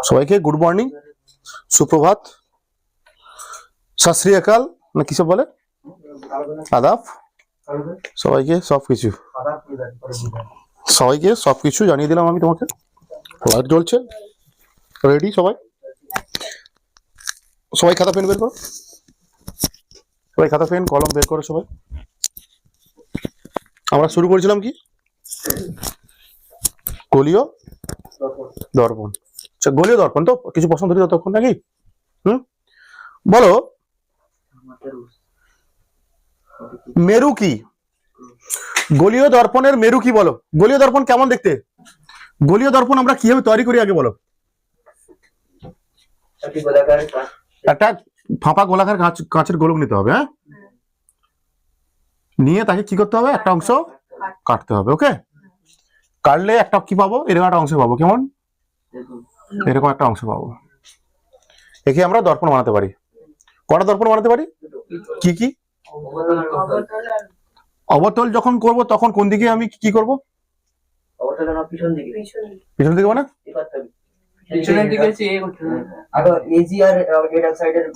সবাইকে good morning, সুপ্রভাত, সত শ্রী আকাল না কিসব বলে, আদাব। সবাইকে সবকিছু জানিয়ে দিলাম আমি তোমাকে। লাইট জ্বলছে, রেডি সবাই? সবাই খাতা পেন বের করো, সবাই খাতা পেন কলম বের করো সবাই। আমরা শুরু করেছিলাম কি, গলীয় দর্পণ। আচ্ছা, গলীয় দর্পণ তো কিছু প্রশ্ন ধরি ততক্ষণ নাকি? বলো মেরু কি? গলীয় দর্পণের মেরু কি বলো? গলীয় দর্পণ কেমন দেখতে? গলীয় দর্পণ আমরা কিভাবে তৈরি করি আগে বলো? একটা ফাঁপা গোলাকার কাঁচের গোলক নিতে হবে, হ্যাঁ, নিয়ে তাকে কি করতে হবে, একটা অংশ কাটতে হবে। ওকে, কাটলে একটা কি পাবো, এরকম একটা অংশ পাবো। কেমন? এরকম একটা অংশ পাবো। একে আমরা দর্পণ বানাতে পারি। কটা দর্পণ বানাতে পারি? কি কি? অবতল যখন করব তখন কোন দিকে আমি কি করব? পিছন দিকে মানে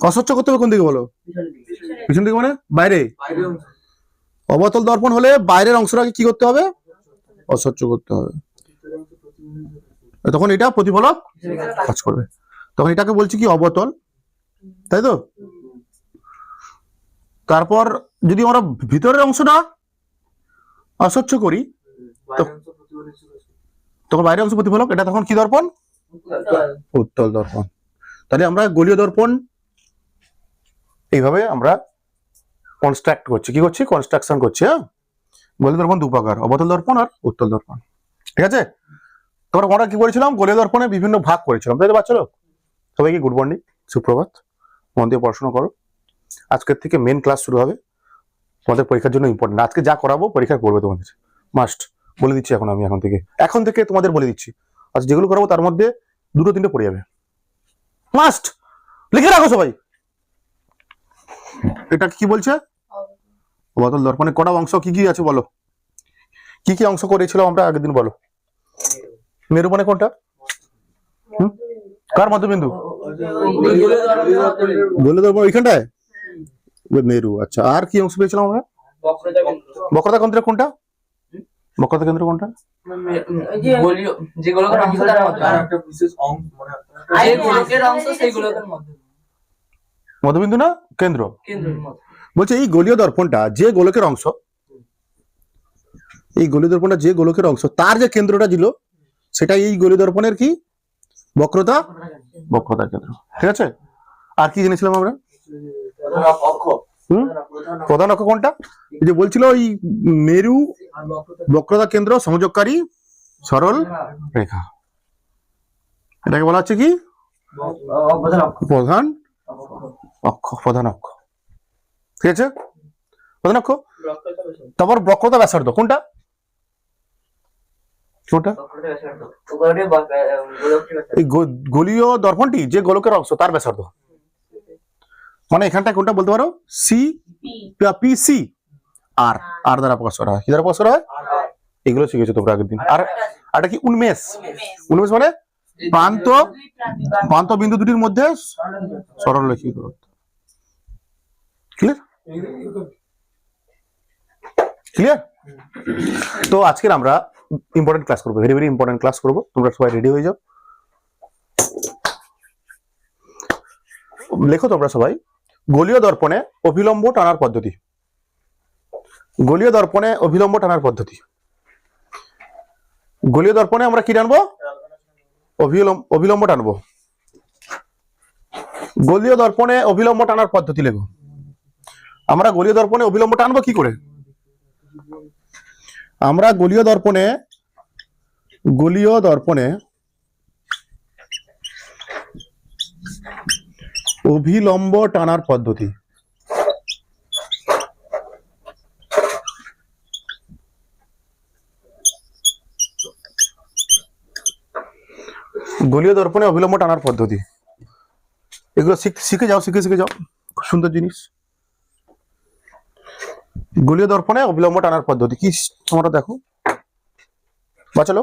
অস্বচ্ছ করতে হবে। কোন দিকে বলো? পিছন দিকে মানে বাইরে। অবতল দর্পণ হলে বাইরের অংশটাকে কি করতে হবে? অস্বচ্ছ করতে হবে। তখন এটা প্রতিফলক কাজ করবে। তখন এটাকে বলছি কি, অবতল, তাই তো? তারপর যদি আমরা ভিতরের অংশটা অস্বচ্ছ করি তখন বাইরের অংশ প্রতিফলক। এটা তখন কি দর্পণ? উত্তল দর্পণ। তাহলে আমরা গলীয় দর্পণ এইভাবে আমরা কনস্ট্রাক্ট করছি, কি করছি, কনস্ট্রাকশন করছি। হ্যাঁ, গলীয় দর্পণ দু প্রকার, অবতল দর্পণ আর উত্তল দর্পণ। ঠিক আছে? তোমরা আমরা কি করেছিলাম, গলীয় দর্পণে বিভিন্ন ভাগ করেছিলাম, তাই তো বাচ্চা লোক? সবাইকে গুড মর্নিং, সুপ্রভাত। মন দিয়ে পড়াশোনা করো। আজকের থেকে মেন ক্লাস শুরু হবে, তোমাদের পরীক্ষার জন্য ইম্পর্টেন্ট। আজকে যা করাবো পরীক্ষা করবে তোমাদের, মাস্ট। বলে দিচ্ছি আমি এখন থেকে তোমাদের বলে দিচ্ছি। আজ যেগুলো করাবো তার মধ্যে দুটো তিনটে পড়ে যাবে, মাস্ট। লিখে রাখো সবাই। এটা কি বলছে? অবতল দর্পণে কটা অংশ কি কি আছে বলো? কি কি অংশ করেছিলাম আমরা আগের দিন বলো? মেরু মানে কোনটা? কার মধ্যবিন্দু? গলীয় দর্পণ ওইখানটায় মেরু। আচ্ছা, আর কি অংশ পেয়েছিলাম আমরা? বক্রতা কেন্দ্র কোনটা? বক্রতা কেন্দ্র কোনটা? মধ্যবিন্দু না কেন্দ্র? বলছে এই গলীয় দর্পণটা যে গোলকের অংশ, এই গলীয় দর্পণটা যে গোলকের অংশ, তার যে কেন্দ্রটা ছিল সেটা এই গলীয় দর্পণের কি? বক্রতা কেন্দ্র। ঠিক আছে? আর কি জেনেছিলাম আমরা? প্রধান অক্ষ কোনটা? যে বলছিল ওই মেরু বক্রতা কেন্দ্র সংযোগকারী সরল রেখা, এটাকে বলা হচ্ছে কি? প্রধান অক্ষ। প্রধান অক্ষ। ঠিক আছে? প্রধান অক্ষ। তারপর বক্রতা ব্যাসার্ধ কোনটা? এই গলীয় দর্পণটি যে গোলকের অংশ তার ব্যাসার্ধ, মানে এখানটা কোনটা বলতে পারো? সি, পি, সি, আর আর দ্বারা প্রকাশ করা হয়। কি দ্বারা প্রকাশ করা হয়? এগুলো শিখেছো তোমরা আগের দিন। আর এটা কি? উন্মেষ। উন্মেষ মানে প্রান্ত বিন্দু দুটির মধ্যে সরলরেখা দূরত্ব। ক্লিয়ার? ক্লিয়ার? তো আজকের আমরা ইম্পর্টেন্ট ক্লাস করবো, ভেরি ভেরি ইম্পর্টেন্ট ক্লাস করবো। তোমরা সবাই রেডি হয়ে যাও। লেখো তোমরা সবাই, গলীয় দর্পণে অভিলম্ব টানার পদ্ধতি। গলীয় দর্পণে অভিলম্ব টানার পদ্ধতি। গলীয় দর্পণে আমরা কি টানবো? অভিলম্ব টানবো। গলীয় দর্পণে অভিলম্ব টানার পদ্ধতি লেখো। আমরা গলীয় দর্পণে অভিলম্ব টানবো কি করে? আমরা গলীয় দর্পণে অভিলম্ব টানার পদ্ধতি। গলীয় দর্পণে অভিলম্ব টানার পদ্ধতি, এগুলো শিখে যাও, শিখে যাও। খুব সুন্দর জিনিস। গলীয় দর্পণে অভিলম্ব টানার পদ্ধতি কি তোমরা দেখো বাঁচালো।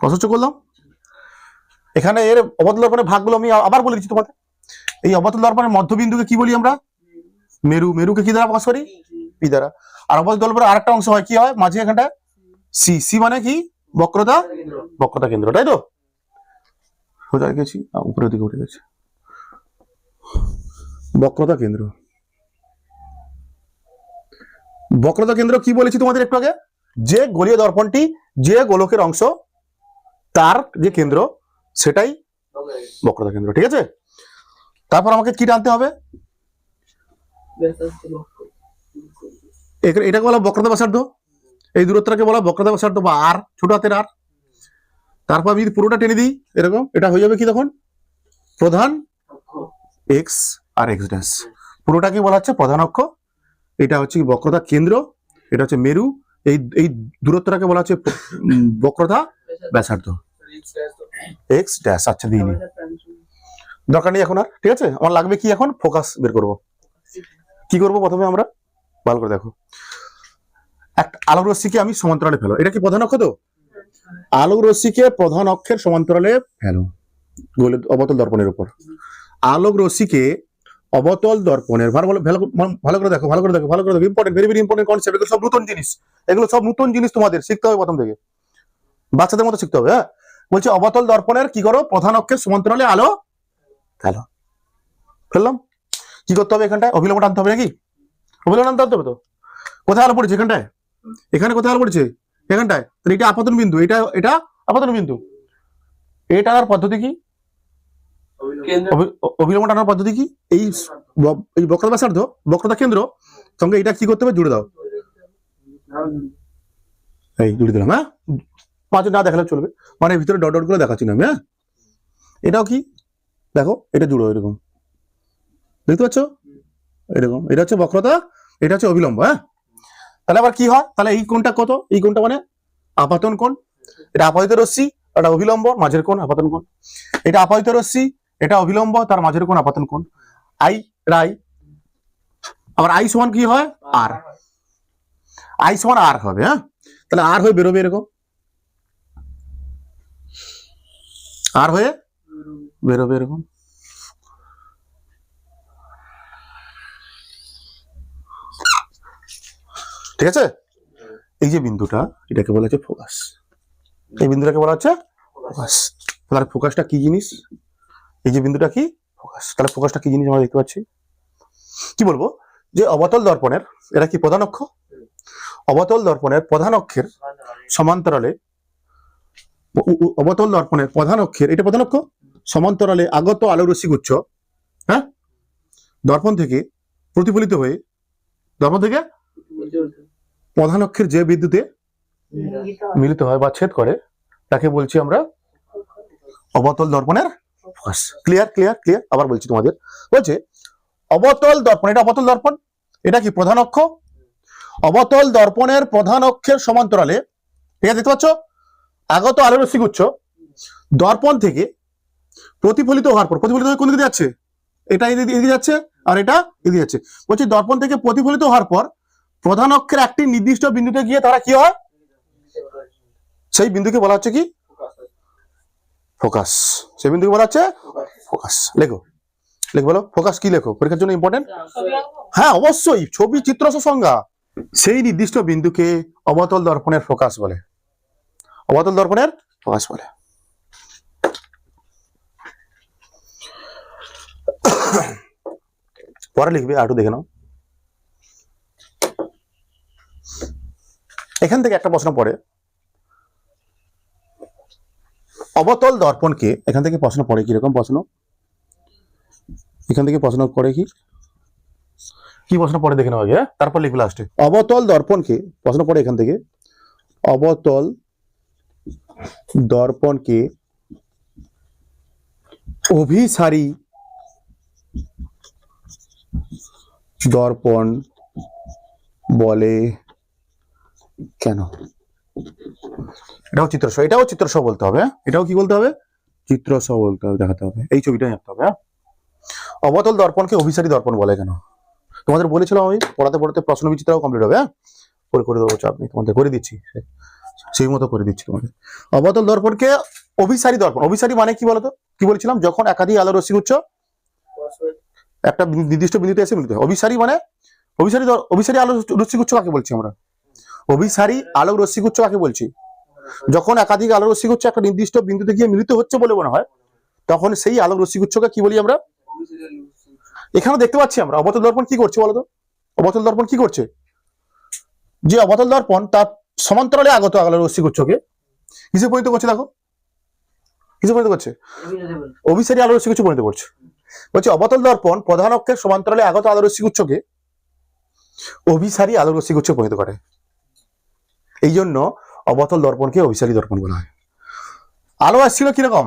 প্রশ্ন করলাম। এখানে এর অবতল দর্পণের ভাগগুলো আমি আবার বলে দিচ্ছি তোমাদের। এই অবতল দর্পণের মধ্যবিন্দুকে কি বলি আমরা? মেরু। মেরুকে কি দ্বারা প্রকাশ করি? পি দ্বারা। আর অবতল দর্পণের আরেকটা অংশ হয় কি হয় মাঝে এখানটা? সি। সি মানে কি? বক্রতা, বক্রতা কেন্দ্র, তাই তো? কোথায় গেছি? উপরের দিকে উঠে গেছে। বক্রতা কেন্দ্র। বক্রতা কেন্দ্র কি বলেছি তোমাদের একটু আগে? যে গোলীয় দর্পণটি যে গোলকের অংশ তার যে কেন্দ্র সেটাই বক্রতা কেন্দ্র, ঠিক আছে? তারপর আমাকে কি টানতে হবে? এটাকে বলা বক্রতা ব্যাসার্ধ। এই দূরত্বটাকে বলা বক্রতা ব্যাসার্ধ বা আর, ছোট হাতের আর। তারপর আমি যদি পুরোটা টেনে দিই এরকম, এটা হয়ে যাবে কি তখন? প্রধান এক্স আর এক্স ড্যাশ। পুরোটাকে বলা হচ্ছে প্রধান অক্ষ, এটা হচ্ছে বক্রতা কেন্দ্র, এটা হচ্ছে মেরু, এই এই দূরত্বটাকে বলা হচ্ছে বক্রতা ব্যাসার্ধ এক্স ড্যাশ। আচ্ছা দিইনি, দরকার নেই এখন আর, ঠিক আছে? আমার লাগবে কি এখন? ফোকাস বের করব। কি করব প্রথমে আমরা? ভালো করে দেখো, একটা আলোক রশ্মিকে আমি সমান্তরালে ফেলো। এটা কি প্রধান অক্ষ? তো আলোক রশ্মিকে প্রধান অক্ষের সমান্তরালে ফেলো অবতল দর্পণের উপর। আলোক রশ্মিকে অবতল দর্পণের ভালো করে দেখো, ভালো করে দেখো, ভালো করে দেখো। Important, very very important concept. এগুলো সব নতুন জিনিস, এগুলো সব নতুন জিনিস তোমাদের শিখতে হবে প্রথম থেকে, বাচ্চাদের মতো শিখতে হবে। হ্যাঁ, বলছে অবতল দর্পণের কি করো? প্রধান অক্ষের সমান্তরালে আলো ফেলো। ফেললাম, কি করতে হবে? এখানটায় অভিলম্ব টানতে হবে নাকি? অভিলম্ব টানতে হবে তো। কোথায় আলো পড়েছে? এখানটায়। এখানে কোথায় আলো পড়েছে? এখানটায়। তাহলে এটা আপতন বিন্দু, এটা আপতন বিন্দু। এটা টানার পদ্ধতি কি? অভিলম্ব টানার পদ্ধতি কি? এই বক্রতা ব্যাসার্ধ, বক্রতা কেন্দ্র সঙ্গে এটা কি করতে হবে? জুড়ে দাও। এই জুড়ে দিলাম। হ্যাঁ, মাঝে না দেখালে চলবে, মানে ভিতরে ডট ডট গুলো দেখাচ্ছি না আমি। হ্যাঁ, এটাও কি দেখো, এটা জুড়ো এরকম, দেখতে পাচ্ছ? এরকম, এটা হচ্ছে বক্রতা, এটা হচ্ছে অভিলম্ব। হ্যাঁ, তাহলে আবার কি হয়? তাহলে এই কোণটা কত? এই কোণটা মানে আপাতন কোণ। এটা আপাতিত রশ্মি, এটা অভিলম্ব, মাঝের কোণ আপাতন কোণ। এটা আপাতিত রশ্মি, এটা অভিলম্ব, তার মাঝের কোণ আপাতন কোণ। আই রাই, আবার আই সমান কি হয়? আর। আই সমান আর হবে। হ্যাঁ, তাহলে আর হয়ে বেরোবে এরকম, আর হয়ে বেরোবে এরকম। ঠিক আছে? এই যে বিন্দুটা, এটাকে বলা হচ্ছে ফোকাস। এই বিন্দুটাকে বলা হচ্ছে ফোকাস। তাহলে ফোকাসটা কি জিনিস? এই যে বিন্দুটা কি? ফোকাস। তাহলে ফোকাসটা কি জিনিস আমরা দেখতে পাচ্ছি? কি বলবো? যে অবতল দর্পণের, এটা কি প্রধান অক্ষ? অবতল দর্পণের প্রধান অক্ষের সমান্তরালে, অবতল দর্পণের প্রধান অক্ষের, এটা প্রধান অক্ষ, সমান্তরালে আগত আলোক রশ্মি গুচ্ছ, হ্যাঁ, দর্পণ থেকে প্রতিফলিত হয়ে, দর্পণ থেকে প্রধান অক্ষের যে বিন্দুতে মিলিত হয় বা ছেদ করে, তাকে বলছি আমরা অবতল দর্পণের ফোকাস। Clear clear clear. আবার বলছি তোমাদের, বলছে অবতল দর্পণ, এটা অবতল দর্পণ, এটা কি প্রধান অক্ষ, অবতল দর্পণের প্রধান অক্ষের সমান্তরালে, ঠিক আছে? দেখতে পাচ্ছ আগত আলোক রশ্মি গুচ্ছ দর্পণ থেকে প্রতিফলিত হওয়ার পর, প্রতিফলিত হয়ে কোন দিকে যাচ্ছে? এটা এদিকে যাচ্ছে, আর এটা এদিকে যাচ্ছে। বলছি দর্পণ থেকে প্রতিফলিত হওয়ার পর প্রধান অক্ষের একটি নির্দিষ্ট বিন্দুতে গিয়ে তারা কি হয়? সেই বিন্দুকে বলা হচ্ছে কি? ফোকাস। সেই বিন্দুকে বলা হচ্ছে ফোকাস। লেখো, লেখো, বলো ফোকাস কি? লেখো, পরীক্ষার জন্য ইম্পর্টেন্ট। হ্যাঁ অবশ্যই, ছবি চিত্র সংজ্ঞা। সেই নির্দিষ্ট বিন্দুকে অবতল দর্পণের ফোকাস বলে, অবতল দর্পণের ফোকাস বলে। পরে লিখবে, আরটু দেখে নাও। এখান থেকে একটা প্রশ্ন পড়ে, অবতল দর্পণকে, এখান থেকে প্রশ্ন পড়ে কিরকম প্রশ্ন? এখান থেকে প্রশ্ন পড়ে কি কি প্রশ্ন পড়ে দেখে নেওয়া আগে, তারপর লিখবে লাস্টে। অবতল দর্পণকে প্রশ্ন পড়ে এখান থেকে, অবতল দর্পণকে অভিসারী দর্পণ বলে কেন? এটাও চিত্রসহ, এটাও চিত্রসহ বলতে হবে। এটাও কি বলতে হবে? চিত্রসহ বলতে হবে, দেখাতে হবে। এই ছবিটাই আঁকতে হবে। অবতল দর্পণকে অভিসারী দর্পণ বলে কেন? তোমাদের বলেছিলাম আমি পড়াতে পড়াতে প্রশ্ন বিচিত্রাও কমপ্লিট হবে। হ্যাঁ, করে দেবো, চাপ নেই, তোমাদের করে দিচ্ছি। সেই মতো করে দিচ্ছি তোমাকে। অবতল দর্পণকে অভিসারী দর্পণ, অভিসারী মানে কি বলতো, কি বলেছিলাম, যখন একাধিক আলোর রশ্মিগুচ্ছ একটা নির্দিষ্ট বিন্দুতে এসে মিলিত হয়। অভিসারী মানে অভিসারী আলোর রশ্মিগুচ্ছ কাকে বলছি আমরা? অভিসারী আলোক রশ্মিগুচ্ছ কাকে বলছি? যখন একাধিক আলোক রশ্মিগুচ্ছ একটা নির্দিষ্ট বিন্দুতে গিয়ে মিলিত হচ্ছে বলে মনে হয়, তখন সেই আলোক রশ্মিগুচ্ছকে কি বলি আমরা? এখানে দেখতে পাচ্ছি আমরা অবতল দর্পণ কি করছে বলতো? অবতল দর্পণ কি করছে? যে অবতল দর্পণ তার সমান্তরালে আগত আলোক রশ্মিগুচ্ছকে কিসে পরিণত করছে? দেখো কিসে পরিণত করছে? অভিসারী আলোক রশ্মিগুচ্ছ পরিণত করছে। বলছে অবতল দর্পণ প্রধান অক্ষের সমান্তরালে আগত আলোক রশ্মিগুচ্ছকে অভিসারী আলোক রশ্মিগুচ্ছ পরিণত করে। এই জন্য অবতল দর্পণকে অভিসারী দর্পণ বলা হয়। আলো আসছিল কিরকম?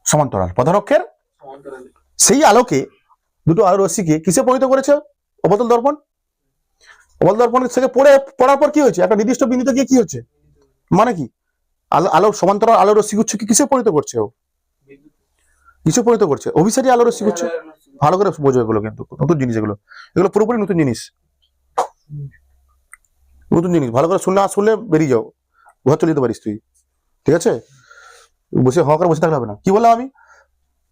সমান্তরাল, প্রধান অক্ষের। সেই আলোকে দুটো আলোর রশ্মিকে কিসে পরিণত করেছে অবতল দর্পণ? অবতল দর্পণ থেকে পড়ার পর কি হয়েছে? একটা নির্দিষ্ট বিন্দুতে গিয়ে কি হচ্ছে, মানে কি আলো সমান্তরাল আলোর রশ্মিগুচ্ছকে কিসে পরিণত করছে? ও কিসে পরিণত করছে? অভিসারী আলোর রশ্মিগুচ্ছ। ভালো করে বোঝো এগুলো, কিন্তু নতুন জিনিস এগুলো, এগুলো পুরোপুরি নতুন জিনিস, নতুন জিনিস। ভালো করে শুনলে বেরিয়ে যাও, ঘর চলে যেতে পারিস তুই, ঠিক আছে? বসে হওয়ার বসে থাকলে হবে না। কি বললাম আমি?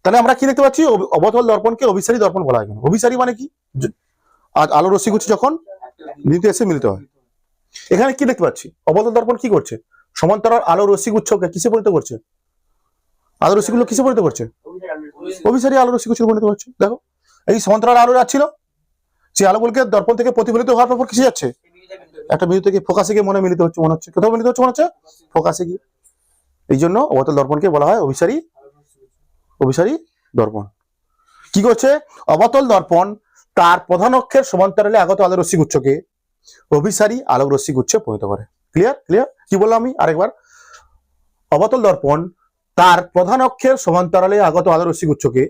তাহলে আমরা কি দেখতে পাচ্ছি? অবতল দর্পণকে অভিসারী দর্পণ বলা হয়। অভিসারী মানে কি? আলোর রশ্মিগুচ্ছ যখন বিন্দুতে এসে মিলিত হয়। এখানে কি দেখতে পাচ্ছি? অবতল দর্পণ কি করছে? সমান্তরাল আলোর রশ্মিগুচ্ছকে কিসে পরিণত করছে? আলোর রশ্মিগুলো কিসে পরিণত করছে? অভিসারী আলোর রশ্মিগুচ্ছ পরিণত করছে। দেখো এই সমান্তরাল আলো যাচ্ছিল, সেই আলোগুলোকে দর্পণ থেকে প্রতিফলিত হওয়ার পর কিসে যাচ্ছে? একটা বিন্দু থেকে ফোকাসে গিয়ে মিলিত হচ্ছে মনে হচ্ছে। কোথাও মিলিত হচ্ছে মনে হচ্ছে? ফোকাসে গিয়ে। এই জন্য অবতল দর্পণকে বলা হয় অভিসারী দর্পণ। কি করছে? অবতল দর্পণ তার প্রধান অক্ষের সমান্তরালে আগত আলোক রশ্মিগুচ্ছকে অভিসারী আলোক রশ্মিগুচ্ছে পরিণত করে। ক্লিয়ার? কি বললাম আমি আরেকবার? অবতল দর্পণ তার প্রধান অক্ষের সমান্তরালে আগত আলোক রশ্মিগুচ্ছকে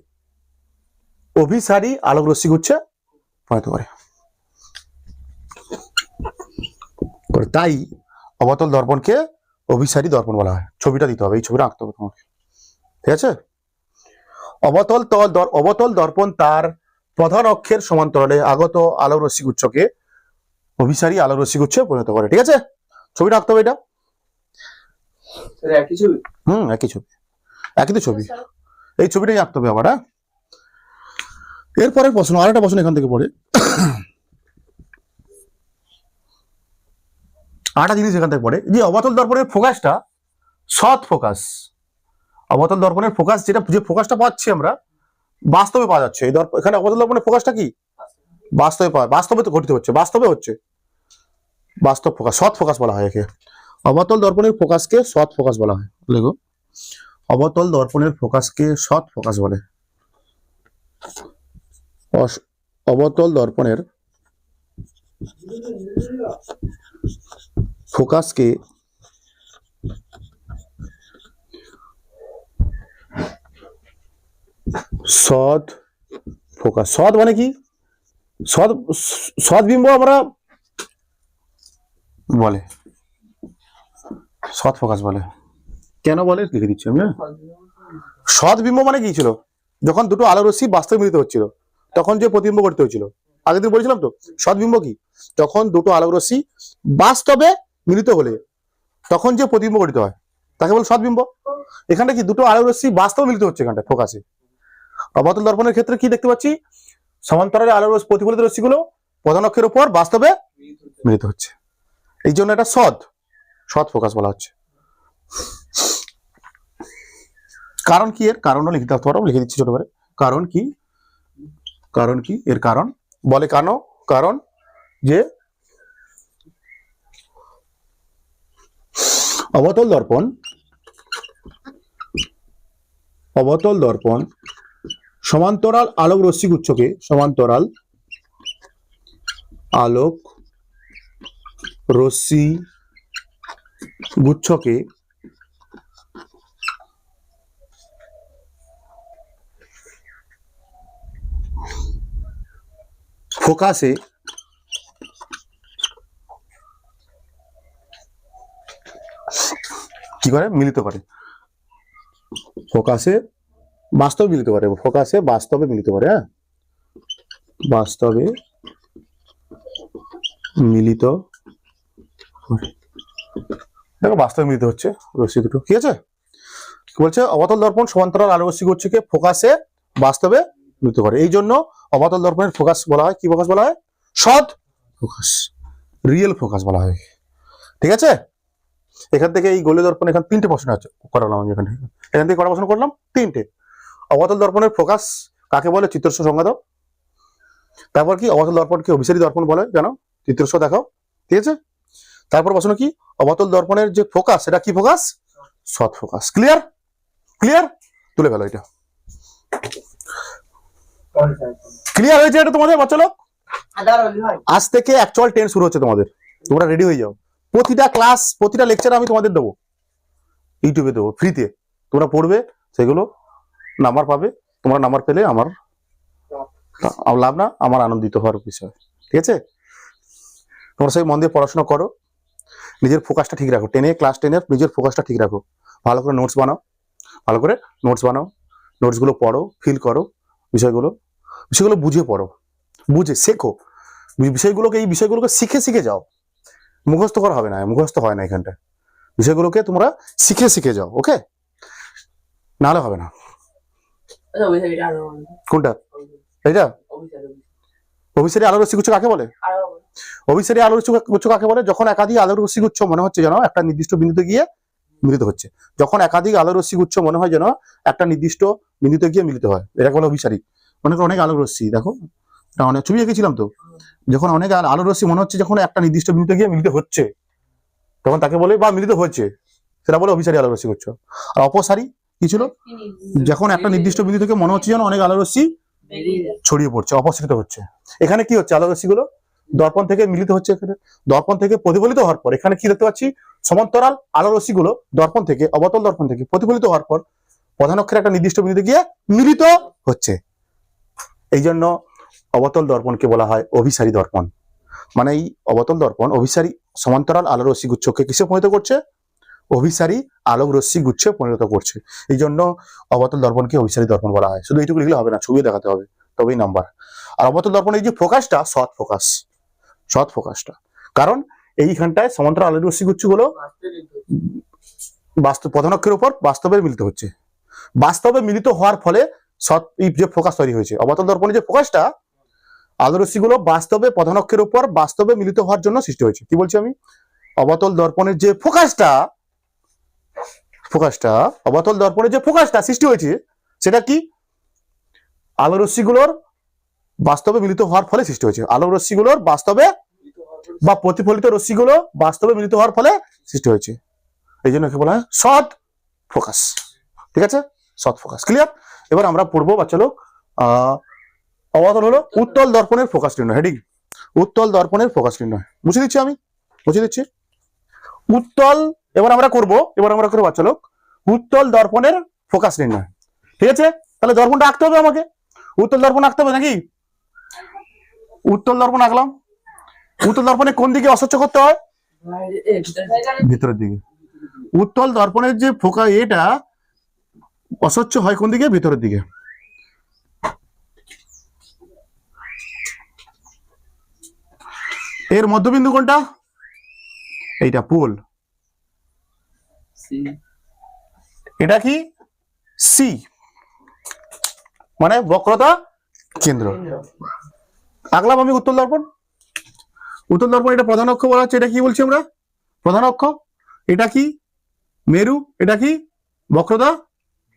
অভিসারী আলোক রশ্মিগুচ্ছে পরিণত করে। তাই অবতল দর্পণকে অভিসারী দর্পণ বলা হয়। ছবিটা দিতে হবে, এই ছবিটা আঁকতে হবে তোমাকে, ঠিক আছে? অবতল দর্পণ তার প্রধান অক্ষের সমান্তরালে আগত আলোক রশ্মিগুচ্ছকে অভিসারী আলোক রশ্মিগুচ্ছে পরিণত করে। ঠিক আছে? ছবিটা আঁকতে হবে এটা। একই ছবি, একই তো ছবি। এই ছবিটাই আঁকতে হবে আবার। হ্যাঁ, এরপরে প্রশ্ন, আরেকটা প্রশ্ন এখান থেকে পড়ে, আরেকটা জিনিস এখান থেকে পড়ে যে অবতল দর্পণের ফোকাসটা সৎ ফোকাস। অবতল দর্পণের ফোকাস যে ফোকাসটা পাচ্ছি আমরা বাস্তবে পাওয়া যাচ্ছে। এখানে অবতল দর্পণের ফোকাসটা কি? বাস্তবে তো ঘটিত হচ্ছে, বাস্তবে হচ্ছে বাস্তব ফোকাস, সৎ ফোকাস বলা হয় একে। অবতল দর্পণের ফোকাসকে সৎ ফোকাস বলা হয়। দেখো অবতল দর্পণের ফোকাসকে সৎ ফোকাস বলে। অবতল দর্পণের ফোকাসকে সৎ ফোকাস। সৎ মানে কি? সৎ বিম্ব আমরা বলে, সৎ ফোকাস বলে। কেন বলে লিখে দিচ্ছি আমি। সৎ বিম্ব মানে কি ছিল? যখন দুটো আলোর রশ্মি বাস্তবে মিলিত হচ্ছিল তখন যে প্রতিবিম্ব গঠিত হয়েছিল। আগের দিন বলেছিলাম তো সৎ বিম্ব কি? যখন দুটো আলোক রশ্মি বাস্তবে মিলিত হলে তখন যে প্রতিবিম্ব গঠিত হয় তাকে বলে সৎ বিম্ব। এখানে কি দুটো আলোক রশ্মি বাস্তবে মিলিত হচ্ছে এখানটা ফোকাসে। অবতল দর্পণের ক্ষেত্রে কি দেখতে পাচ্ছি? সমান্তরালে আলোর প্রতিফলিত রশ্মিগুলো প্রধান অক্ষের উপর বাস্তবে মিলিত হচ্ছে। এই জন্য এটা সৎ ফোকাস বলা হচ্ছে। কারণ কি? এর কারণও লিখতে পারো, লিখে দিচ্ছি ছোট করে। কারণ কি এর কারণ বলে? কারণ যে অবতল দর্পণ সমান্তরাল আলোক রশ্মিগুচ্ছকে ফোকাসে কি করে? মিলিত করে। ফোকাসে বাস্তবে মিলিত করে। হ্যাঁ, বাস্তবে মিলিত করে। দেখো বাস্তবে মিলিত হচ্ছে রশ্মি দুটো, ঠিক আছে। কি বলছে, অবতল দর্পণ সমান্তরাল আলো রশ্মি গুচ্ছকে ফোকাসে বাস্তবে মিলিত করে, এই জন্য অবতল দর্পণের ফোকাস বলা হয়, কি ফোকাস বলা হয়, সৎ ফোকাস, রিয়েল ফোকাস বলা হয়, ঠিক আছে। এখান থেকে এই গোলীয় দর্পণ এখানে 3টে প্রশ্ন আছে করালাম আমি, এখান থেকে কটা প্রশ্ন করলাম, 3টে। অবতল দর্পণের ফোকাস কাকে বলে, চিত্রস্ব সংজ্ঞা দাও। তারপর কি, অবতল দর্পণকে অভিসারী দর্পণ বলে, জানো, চিত্রস্ব দেখাও, ঠিক আছে। তারপর প্রশ্ন কি, অবতল দর্পণের যে ফোকাস সেটা কি ফোকাস, সৎ ফোকাস। ক্লিয়ার, ক্লিয়ার, তুলে ফেলো এটা। ক্লিয়ার হয়েছে এটা তোমাদের বাচ্চা লোক? আজ থেকে অ্যাকচুয়াল 10 শুরু হচ্ছে তোমাদের, তোমরা রেডি হয়ে যাও। প্রতিটা ক্লাস, প্রতিটা লেকচার আমি তোমাদের দেবো, ইউটিউবে দেবো ফ্রিতে, তোমরা পড়বে, সেগুলো নাম্বার পাবে। তোমরা নাম্বার পেলে আমার লাভ না, আমার আনন্দিত হওয়ার বিষয়, ঠিক আছে। তোমরা সেই মন দিয়ে পড়াশোনা করো, নিজের ফোকাসটা ঠিক রাখো, ক্লাস 10-এর নিজের ফোকাসটা ঠিক রাখো, ভালো করে নোটস বানাও, ভালো করে নোটস বানাও, নোটসগুলো পড়ো, ফিল করো, বিষয়গুলো বুঝে পড়ো, বুঝে শেখো বিষয়গুলোকে, এই বিষয়গুলোকে শিখে শিখে যাও, মুখস্থ করা হবে না, মুখস্থ হয় না এখানটা, বিষয়গুলোকে তোমরা শিখে শিখে যাও, ওকে, নাহলে হবে না। কোনটা, এইটা অভিসারী আলোর রশ্মিগুচ্ছ কাকে বলে, অভিসারী আলোর রশ্মিগুচ্ছ কাকে বলে, যখন একাধিক আলোর রশ্মিগুচ্ছ মনে হচ্ছে যেন একটা নির্দিষ্ট বিন্দুতে গিয়ে মিলিত হচ্ছে, যখন একাধিক আলোর রশ্মিগুচ্ছ মনে হয় যেন একটা নির্দিষ্ট বিন্দুতে গিয়ে মিলিত হয়, এটাকে বলে অভিসারী। মনে করো অনেক আলোর রশ্মি, দেখো অনেক ছবি এঁকেছিলাম তো, যখন অনেক আলোর রশ্মি মনে হচ্ছে যখন একটা নির্দিষ্ট বিন্দুতে গিয়ে মিলিত হচ্ছে, তখন তাকে বলে, বা মিলিত হচ্ছে, সেটা বলে অভিসারী আলোর রশ্মিগুচ্ছ। আর অপসারী কি ছিল, যখন একটা নির্দিষ্ট বিন্দু থেকে মনে হচ্ছে যেন অনেক আলোর রশ্মি ছড়িয়ে পড়ছে, অপসারিত হচ্ছে। এখানে কি হচ্ছে, আলোর রশ্মিগুলো দর্পণ থেকে মিলিত হচ্ছে, এখানে দর্পণ থেকে প্রতিফলিত হওয়ার পর এখানে কি দেখতে পাচ্ছি, সমান্তরাল আলোর রশ্মিগুলো দর্পণ থেকে, অবতল দর্পণ থেকে প্রতিফলিত হওয়ার পর প্রধান অক্ষরে একটা নির্দিষ্ট বিন্দুতে গিয়ে মিলিত হচ্ছে, এই জন্য অবতল দর্পণকে বলা হয় অভিসারী দর্পণ। মানে এই অবতল দর্পণ অভিসারী সমান্তরাল আলোর রশ্মি গুচ্ছকে কিসে পরিণত করছে, অভিসারী আলোক রশ্মি গুচ্ছে পরিণত করছে, এই জন্য অবতল দর্পণকে অভিসারী দর্পণ বলা হয়। শুধু এইটুকু লিখলে হবে না, ছবিও দেখাতে হবে, তবেই নাম্বার। আর অবতল দর্পণের যে ফোকাসটা, সৎ ফোকাস, সৎ ফোকাসটা, কারণ এইখানটায় সমান্তরাল আলোক রশ্মি গুচ্ছগুলো বাস্তব প্রধান অক্ষের উপর বাস্তবে মিলিত হচ্ছে, বাস্তবে মিলিত হওয়ার ফলে সৎ যে ফোকাস তৈরি হয়েছে, অবতল দর্পণের যে ফোকাসটা, আলোর রশ্মিগুলো বাস্তবে প্রধান অক্ষের উপর বাস্তবে মিলিত হওয়ার জন্য সৃষ্টি হয়েছে। কি বলছি আমি, অবতল দর্পণের যে ফোকাসটা, অবতল দর্পণের যে ফোকাসটা সৃষ্টি হয়েছে, সেটা কি, আলোর রশ্মিগুলোর বাস্তবে মিলিত হওয়ার ফলে সৃষ্টি হয়েছে, আলোর রশ্মিগুলোর বাস্তবে বা প্রতিফলিত রশ্মিগুলো বাস্তবে মিলিত হওয়ার ফলে সৃষ্টি হয়েছে, এই জন্য একে বলা হয় সৎ ফোকাস, ঠিক আছে, সৎ ফোকাস। ক্লিয়ার। এবার আমরা পড়বো বাচ্চা লোক, অবতল হলো উত্তল দর্পণের ফোকাস নির্ণয়, হেডিং উত্তল দর্পণের ফোকাস নির্ণয়, মুছে দিচ্ছি আমি, মুছে দিচ্ছি উত্তল। এবার আমরা করবো বাচ্চা লোক উত্তল দর্পণের ফোকাস নির্ণয়, ঠিক আছে। তাহলে দর্পণটা আঁকতে হবে আমাকে, উত্তল দর্পণ আঁকতে হবে নাকি, উত্তল দর্পণ আঁকলাম, উত্তল দর্পণে কোন দিকে অস্বচ্ছ করতে হয়, ভিতরের দিকে। উত্তল দর্পণের যে ফোকা এটা অস্বচ্ছ হয় কোন দিকে, ভিতরের দিকে। এর মধ্যবিন্দু কোনটা, এইটা পোল, এটা কি সি, মানে বক্রতা কেন্দ্র। আঁকলাম আমি উত্তল দর্পণ, উত্তল দর্পণ এটা প্রধান অক্ষ বলা হচ্ছে, এটা কি বলছি আমরা, প্রধান অক্ষ, এটা কি মেরু, এটা কি বক্রতা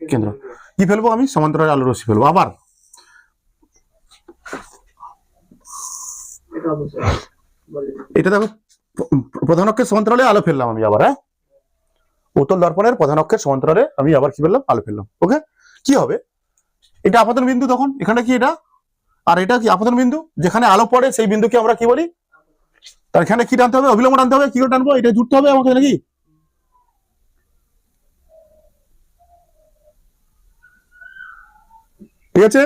কেন্দ্র। কি ফেলবো আমি, সমান্তরাল আলোর রশ্মি ফেলবো। আবার এটা দেখো, প্রধান অক্ষের সমান্তরালে আলো ফেললাম আমি আবার, হ্যাঁ, উত্তল দর্পণের প্রধান অক্ষের সমান্তরালে আমি আবার কি ফেললাম, আলো ফেললাম। ওকে, কি হবে, এটা আপতন বিন্দু, তখন এখানে কি এটা, আর এটা কি আপতন বিন্দু, যেখানে আলো পড়ে সেই বিন্দুকে আমরা কি বলি, তার এখানে কি টানতে হবে, অবিলম্ব টানতে হবে, কি করে টানবো, এটা জুড়তে হবে আমাকে নাকি, ঠিক আছে।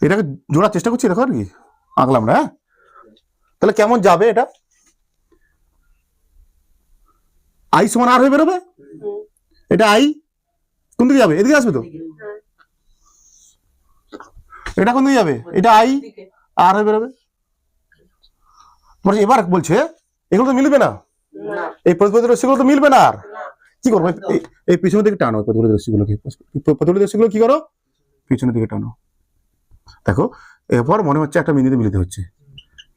এটাকে জোড়ার চেষ্টা করছি, দেখো আর কি আঁকলাম না, হ্যাঁ। তাহলে কেমন যাবে এটা, আই সমান আর হয়ে বেরোবে, এটা আই কোন দিকে যাবে, এদিকে আসবে তো, এটা কোন দিকে যাবে, এটা আই আর হয়ে বেরোবে, এবার বলছে এগুলো তো মিলবে না, এই প্রতিফলিত রশ্মিগুলো তো মিলবে না। আর কি করবো, এই পিছনের দিকে টানো প্রতিফলিত রশ্মিগুলোকে, প্রতিফলিত রশ্মিগুলো কি করো, পিছনের দিকে টানো। দেখো এরপর মনে হচ্ছে একটা বিন্দুতে মিলিত হচ্ছে,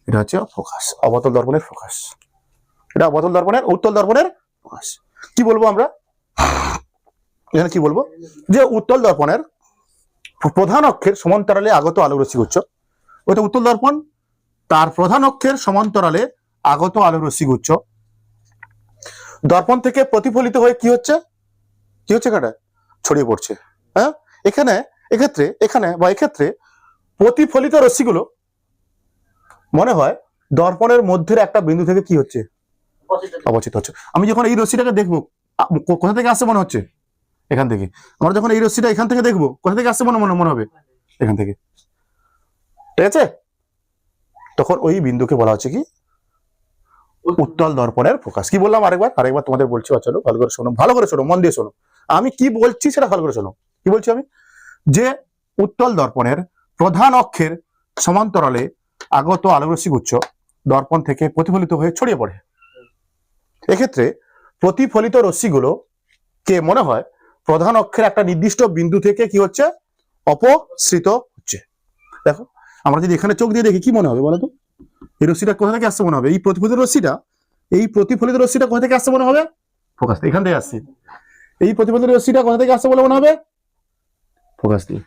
এটা হচ্ছে ফোকাস, অবতল দর্পণের ফোকাস। এটা অবতল দর্পণের, উত্তল দর্পণের ফোকাস। কি বলবো আমরা এখানে, কি বলবো, যে উত্তল দর্পণের প্রধান অক্ষের সমান্তরালে আগত আলোক রশ্মিগুচ্ছ, ওটা উত্তল দর্পণ, তার প্রধান অক্ষের সমান্তরালে আগত আলোক রশ্মিগুচ্ছ দর্পণ থেকে প্রতিফলিত হয়ে কি হচ্ছে, এখানে ছড়িয়ে পড়ছে। হ্যাঁ, এক্ষেত্রে প্রতিফলিত রশ্মিগুলো মনে হয় দর্পণের মধ্যের একটা বিন্দু থেকে কি হচ্ছে, অবচিত হচ্ছে। আমি যখন এই রশ্মিটাকে দেখবো কোথা থেকে আসছে মনে হচ্ছে, এখান থেকে। আমরা যখন এই রশ্মিটা এখান থেকে দেখবো, কোথা থেকে আসছে মনে হবে, এখান থেকে। ঠিক আছে, তখন ওই বিন্দুকে বলা হচ্ছে কি, উত্তল দর্পণের ফোকাস। কি বললাম আরেকবার তোমাদের বলছি, চলো ভালো করে শোনো, মন দিয়ে শোনো। আমি কি বলছি সেটা ভালো করে শোনো। কি বলছি আমি, যে উত্তল দর্পণের প্রধান অক্ষের সমান্তরালে আগত আলোক রশ্মিগুচ্ছ দর্পণ থেকে প্রতিফলিত হয়ে ছড়িয়ে পড়ে। এক্ষেত্রে প্রতিফলিত রশ্মিগুলো কে মনে হয় প্রধান অক্ষের একটা নির্দিষ্ট বিন্দু থেকে কি হচ্ছে, অপসৃত হচ্ছে। দেখো আমরা যদি এখানে চোখ দিয়ে দেখি কি মনে হবে বলো তো, এই রশ্মিটা কোথা থেকে আসছে মনে হবে, এই প্রতিফলিত রশ্মিটা কোথা থেকে আসছে মনে হবে, ফোকাস, এখান থেকে আসছে। এই প্রতিফলিত রশ্মিটা কোথা থেকে আসছে বলে মনে হবে, ফোকাস দিয়ে।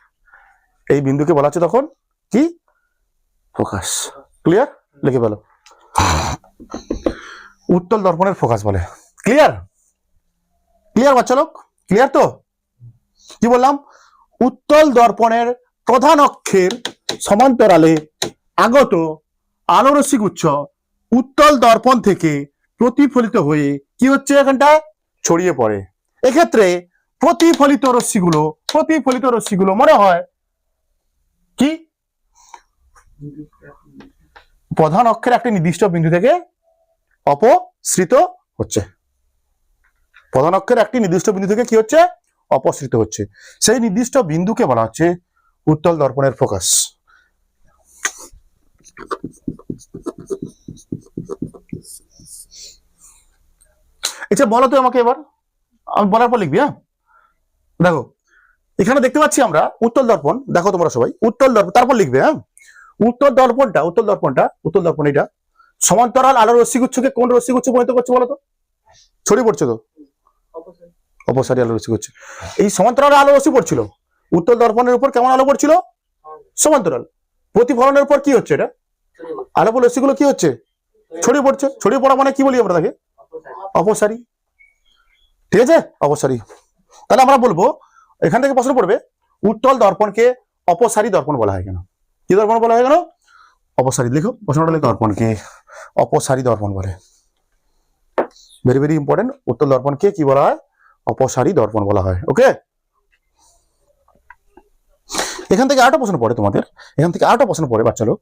এই বিন্দুকে বলা হচ্ছে তখন কি, ফোকাস। ক্লিয়ার, লিখে ফেলো, উত্তল দর্পণের ফোকাস বলে। ক্লিয়ার বাচ্চা লোক, ক্লিয়ার তো? কি বললাম, উত্তল দর্পণের প্রধান অক্ষের সমান্তরালে আগত আলোক রশ্মিগুচ্ছ উত্তল দর্পণ থেকে প্রতিফলিত হয়ে কি হচ্ছে, এখানটা ছড়িয়ে পড়ে। এক্ষেত্রে প্রতিফলিত রশ্মিগুলো মনে হয় কি, প্রধান অক্ষের একটি নির্দিষ্ট বিন্দু থেকে অপসৃত হচ্ছে। প্রধান অক্ষের একটি নির্দিষ্ট বিন্দু থেকে কি হচ্ছে, অপসৃত হচ্ছে। সেই নির্দিষ্ট বিন্দুকে বলা হচ্ছে উত্তল দর্পণের ফোকাস। আচ্ছা বলো তো আমাকে, এবার আমি বলার পর লিখবি। হ্যাঁ দেখো এখানে দেখতে পাচ্ছি আমরা উত্তল দর্পণ, দেখো তোমরা সবাই উত্তল দর্পণ, তারপর লিখবে। হ্যাঁ, উত্তল দর্পণ এটা সমান্তরাল আলোর রশ্মিগুচ্ছকে কোন রশ্মিগুচ্ছ পরিণত করছে বলো তো, ছড়িয়ে পড়ছে তো, অপসারী আলো রশ্মিগুচ্ছ। এই সমান্তরাল আলো রশ্মি পড়ছিল উত্তল দর্পণের উপর, কেমন আলো পড়ছিল, সমান্তরাল। প্রতিফলনের উপর কি হচ্ছে, এটা আলো রশ্মিগুলো কি হচ্ছে, ছড়িয়ে পড়ছে। ছড়িয়ে পড়া মানে কি বলি আমরা তাকে, অপসারী। ঠিক আছে, অপসারী। তাহলে আমরা বলবো, এখান থেকে প্রশ্ন পড়বে, উত্তল দর্পণকে অপসারী দর্পণ বলা হয় কেন, কি দর্পণ বলা হয় কেন, অপসারী। লিখো প্রশ্নটা, লিখো দর্পণকে অপসারী দর্পণ বলে। ভেরি ভেরি ইম্পর্টেন্ট, উত্তল দর্পণকে কি বলা হয়, অপসারী দর্পণ বলা হয়। ওকে, এখান থেকে আরেকটা প্রশ্ন পড়ে তোমাদের, বাচ্চা লোক,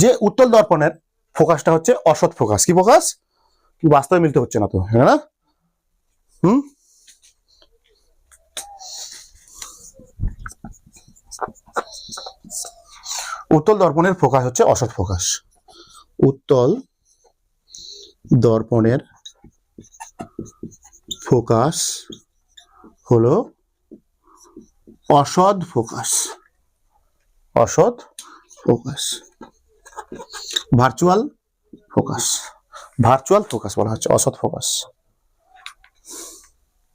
যে উত্তল দর্পণের ফোকাসটা হচ্ছে অসৎ ফোকাস। কি ফোকাস, কি বাস্তবে মিলতে হচ্ছে না তো, হ্যাঁ না? উত্তল দর্পণের ফোকাস হচ্ছে অসৎ ফোকাস। উত্তল দর্পণের ফোকাস হলো অসৎ ফোকাস। ভার্চুয়াল ফোকাস বলা হচ্ছে অসৎ ফোকাস।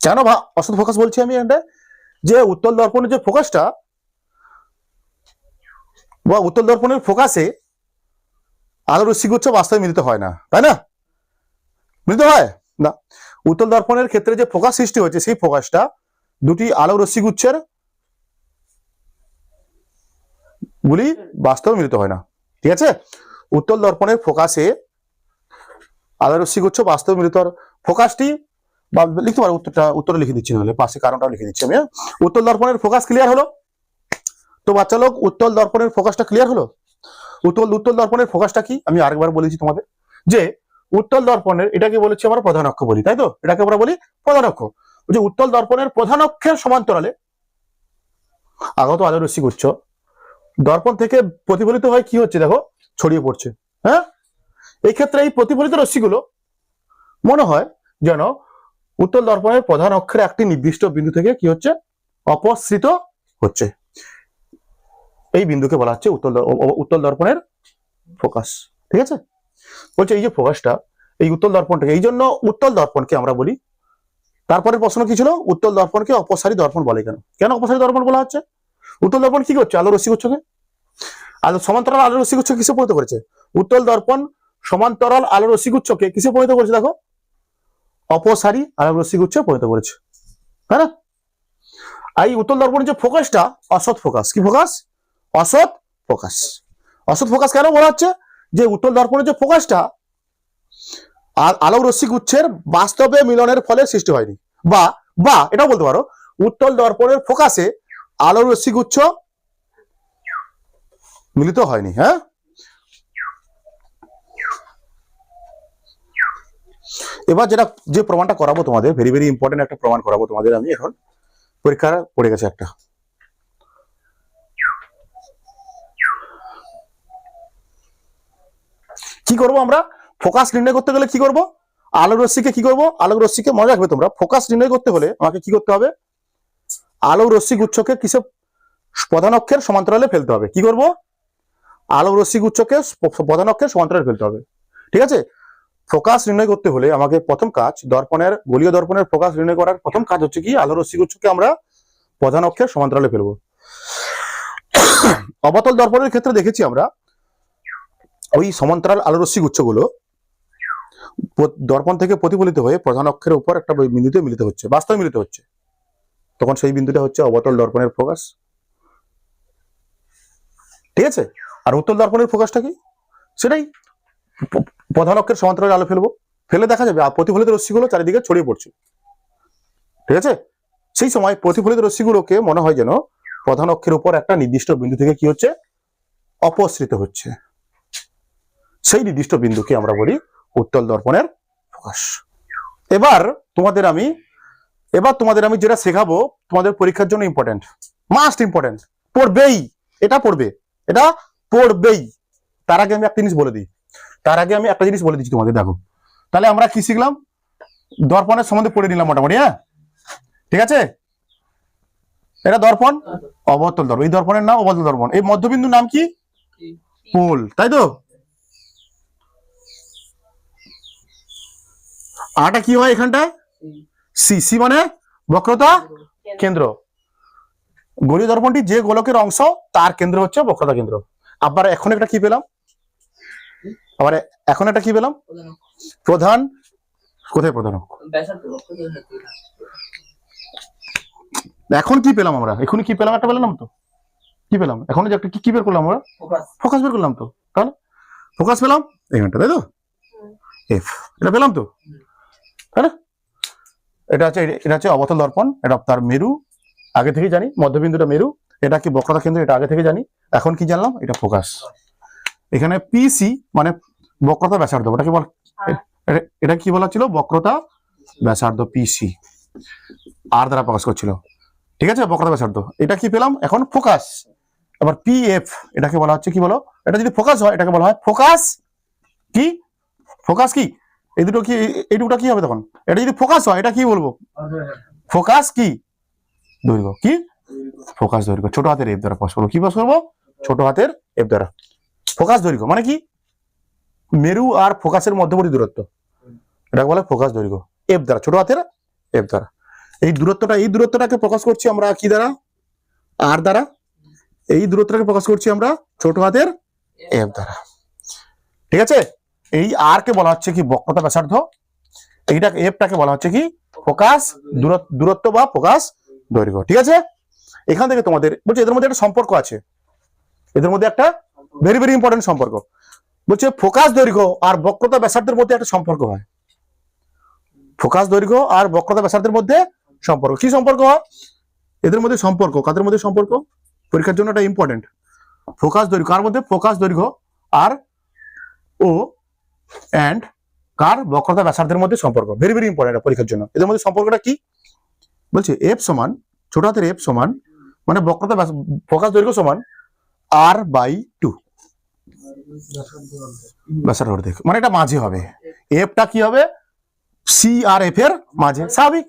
কেন অসৎ ফোকাস বলছি আমি, এটা যে উত্তল দর্পণের যে ফোকাসটা বা উত্তল দর্পণের ফোকাসে আলোর রশ্মিগুচ্ছ বাস্তবে মিলিত হয় না, তাই না? মিলিত হয় না। উত্তল দর্পণের ক্ষেত্রে যে ফোকাস সৃষ্টি হয়েছে, সেই ফোকাসটা দুটি আলোক রশ্মিগুচ্ছের গুলি বাস্তবে মিলিত হয় না। ঠিক আছে, উত্তল দর্পণের ফোকাসে আলোক রশ্মিগুচ্ছ বাস্তবে মিলিত ফোকাসটি, বা লিখতে পারো উত্তরে লিখে দিচ্ছি, নাহলে পাশে কারণটাও লিখে দিচ্ছি আমি। উত্তল দর্পণের ফোকাস ক্লিয়ার হলো তো বাচ্চা লোক, উত্তল দর্পণের ফোকাসটা ক্লিয়ার হলো। উত্তল দর্পণের ফোকাসটা কি আমি আরেকবার বলেছি তোমাদের, যে উত্তল দর্পণের, এটাকে বলেছি আমরা প্রধান অক্ষ বলি, তাই তো, এটাকে আমরা বলি প্রধান অক্ষ। যে উত্তল দর্পণের প্রধান অক্ষের সমান্তরালে আগত আলোক রশ্মিগুচ্ছ দর্পণ থেকে প্রতিফলিত হয় কি হচ্ছে, দেখো ছড়িয়ে পড়ছে। হ্যাঁ, এই ক্ষেত্রে এই প্রতিফলিত রশ্মিগুলো মনে হয় যেন উত্তল দর্পণের প্রধান অক্ষের একটি নির্দিষ্ট বিন্দু থেকে কি হচ্ছে, অপসৃত হচ্ছে। এই বিন্দুকে বলা হচ্ছে উত্তল দর্পণের ফোকাস। ঠিক আছে, বলছে এই যে ফোকাসটা, এই উত্তল দর্পণটাকে, এই জন্য উত্তল দর্পণকে আমরা বলি। তারপরে প্রশ্ন কি ছিল, উত্তল দর্পণকে অপসারী দর্পণ বলে কেন? কেন অপসারী দর্পণ বলা হচ্ছে? উত্তল দর্পণ কি করছে? আলো রশ্মিগুচ্ছকে, আলো সমান্তরাল আলো রশ্মিগুচ্ছ কিসে পরিণত করেছে? উত্তল দর্পণ সমান্তরাল আলো রশ্মিগুচ্ছকে কিসে পরিণত করেছে? দেখো, অপসারী আলো রশ্মিগুচ্ছে পরিণত করেছে, তাই না? এই উত্তল দর্পণের যে ফোকাসটা অসৎ ফোকাস। কি ফোকাস? অসৎ ফোকাস। অসৎ ফোকাস কেন বলা হচ্ছে? যে উত্তল দর্পণের যে ফোকাসটা আলো রশ্মিগুচ্ছের বাস্তবে মিলনের ফলে সৃষ্টি হয়নি, বা বা এটাও বলতে পারো উত্তল দর্পণের ফোকাসে আলো রশ্মিগুচ্ছ মিলিত হয়নি। হ্যাঁ, এবার যে প্রমাণটা করাবো তোমাদের, ভেরি ভেরি ইম্পর্টেন্ট একটা প্রমাণ করাবো তোমাদের আমি, এখন পরীক্ষা পড়ে গেছে একটা। কি করব আমরা? ফোকাস নির্ণয় করতে গেলে কি করব? আলোক রশ্মিকে কি করব? আলোক রশ্মিকে, মনে রাখবে তোমরা, ফোকাস নির্ণয় করতে হলে আমাকে কি করতে হবে? আলোক রশ্মিগুচ্ছকে কিসে প্রধান অক্ষের সমান্তরালে ফেলতে হবে। কি করব? আলোক রশ্মিগুচ্ছকে প্রধান অক্ষের সমান্তরালে ফেলতে হবে। ঠিক আছে, ফোকাস নির্ণয় করতে হলে আমাকে প্রথম কাজ, দর্পণের গোলীয় দর্পণের ফোকাস নির্ণয় করার প্রথম কাজ হচ্ছে কি, আলোক রশ্মিগুচ্ছকে আমরা প্রধান অক্ষের সমান্তরালে ফেলবো। অবতল দর্পণের ক্ষেত্রে দেখেছি আমরা ওই সমান্তরাল আলো রশ্মিগুচ্ছগুলো দর্পণ থেকে প্রতিফলিত হয়ে প্রধান অক্ষের উপর একটা বিন্দুতে মিলিত হচ্ছে, বাস্তবে মিলিত হচ্ছে, তখন সেই বিন্দুটা হচ্ছে অবতল দর্পণের ফোকাস। ঠিক আছে, আর উত্তল দর্পণের ফোকাসটা কি? সেটাই প্রধান অক্ষের সমান্তরালে আলো ফেলবো, ফেলে দেখা যাবে প্রতিফলিত রশ্মিগুলো চারিদিকে ছড়িয়ে পড়ছে। ঠিক আছে, সেই সময় প্রতিফলিত রশ্মিগুলোকে মনে হয় যেন প্রধান অক্ষের উপর একটা নির্দিষ্ট বিন্দু থেকে কি হচ্ছে, অপসৃত হচ্ছে। সেই নির্দিষ্ট বিন্দুকে আমরা বলি উত্তল দর্পণের ফোকাস। এবার তোমাদের আমি যেটা শেখাবো তোমাদের পরীক্ষার জন্য ইম্পর্টেন্ট, মাস্ট ইম্পর্টেন্ট, পড়বেই, এটা পড়বেই। তার আগে আমি একটা জিনিস বলে দিচ্ছি তোমাদের, দেখো তাহলে আমরা কি শিখলাম? দর্পণের সম্বন্ধে পড়ে নিলাম মোটামুটি। হ্যাঁ, ঠিক আছে, এটা দর্পণ, অবতল দর্পণ। এই দর্পণের নাম অবতল দর্পণ। এই মধ্যবিন্দুর নাম কি? পোল, তাই তো? আটা কি হয় এখানটায়? সি মানে বক্রতা কেন্দ্র। গোলীয় দর্পণটি যে গোলকের অংশ তার কেন্দ্র হচ্ছে বক্রতা কেন্দ্র। আবার এখন একটা কি পেলাম? প্রধান। কোথায় প্রধান? এখন কি পেলাম আমরা? এখনই কি পেলাম? একটা পেলাম তো, কি পেলাম? এখন যে একটা কি বের করলাম আমরা? ফোকাস বের করলাম তো, তাহলে ফোকাস পেলাম এখানটা, তাই তো? এফ, এটা পেলাম তো, তাই না? এটা হচ্ছে অবতল দর্পণ, এটা তার মেরু আগে থেকে জানি, মধ্যবিন্দুটা মেরু, এটা কি বক্রতা কেন্দ্র, এটা আগে থেকে জানি। এখন কি জানলাম? এটা ফোকাস। এখানে পিসি মানে বক্রতা ব্যাসার্ধ, ওটা কি বল, এটা কি বলা ছিল? বক্রতা ব্যাসার্ধ, পিসি আর দ্বারা প্রকাশ করছিল। ঠিক আছে, বক্রতা ব্যাসার্ধ। এটা কি পেলাম? এখন ফোকাস। আবার পিএফ, এটাকে বলা হচ্ছে কি বলো? এটা যদি ফোকাস হয় এটাকে বলা হয় ফোকাস কি? ফোকাস কি? এই দুটো কি হবে তখন? এটা যদি ফোকাস হয় এটা কি বলবো? ফোকাস কি দৈর্ঘ্য, কি ফোকাস দৈর্ঘ্য, ছোট হাতের এফ দ্বারা প্রকাশ করবো। কি প্রকাশ করবো? ছোট হাতের এফ দ্বারা। ফোকাস দৈর্ঘ্য মানে কি? মেরু আর ফোকাসের মধ্যবর্তী দূরত্ব, এটাকে বলে ফোকাস দৈর্ঘ্য, এফ দ্বারা, ছোট হাতের এফ দ্বারা। এই দূরত্বটাকে প্রকাশ করছি আমরা কি দ্বারা? আর দ্বারা। এই দূরত্বটাকে প্রকাশ করছি আমরা ছোট হাতের এফ দ্বারা। ঠিক আছে, এই আর কে বলা হচ্ছে কি? বক্রতা ব্যাসার্ধ। এইটাকে এফটাকে বলা হচ্ছে কি? ফোকাস দূরত্ব বা ফোকাস দৈর্ঘ্য। ঠিক আছে, এখান থেকে তোমাদের বলছে এদের মধ্যে একটা সম্পর্ক আছে, এদের মধ্যে একটা ভেরি ভেরি ইম্পর্টেন্ট সম্পর্ক। বলছে ফোকাস দৈর্ঘ্য আর বক্রতা ব্যাসার্ধের মধ্যে একটা সম্পর্ক হয়। ফোকাস দৈর্ঘ্য আর বক্রতা ব্যাসার্ধের মধ্যে সম্পর্ক। কি সম্পর্ক হয় এদের মধ্যে? সম্পর্ক কাদের মধ্যে? সম্পর্ক পরীক্ষার জন্য এটা ইম্পর্টেন্ট। ফোকাস দৈর্ঘ্য কার মধ্যে? ফোকাস দৈর্ঘ্য আর ও এন্ড কার? বক্রতা ব্যাসার্ধের মধ্যে সম্পর্ক। ভেরি ভেরি ইম্পর্টেন্ট পরীক্ষার জন্য। এদের মধ্যে সম্পর্কটা কি? বলছে এফ সমান, ছোট হাতের এফ সমান মানে বক্রতা ফোকাস দৈর্ঘ্য সমান R/2। ব্যাসার্ধ অর্ধেক, মানে এটা মাঝে হবে, এফটা কি হবে সি আর এফ এর মাঝে, স্বাভাবিক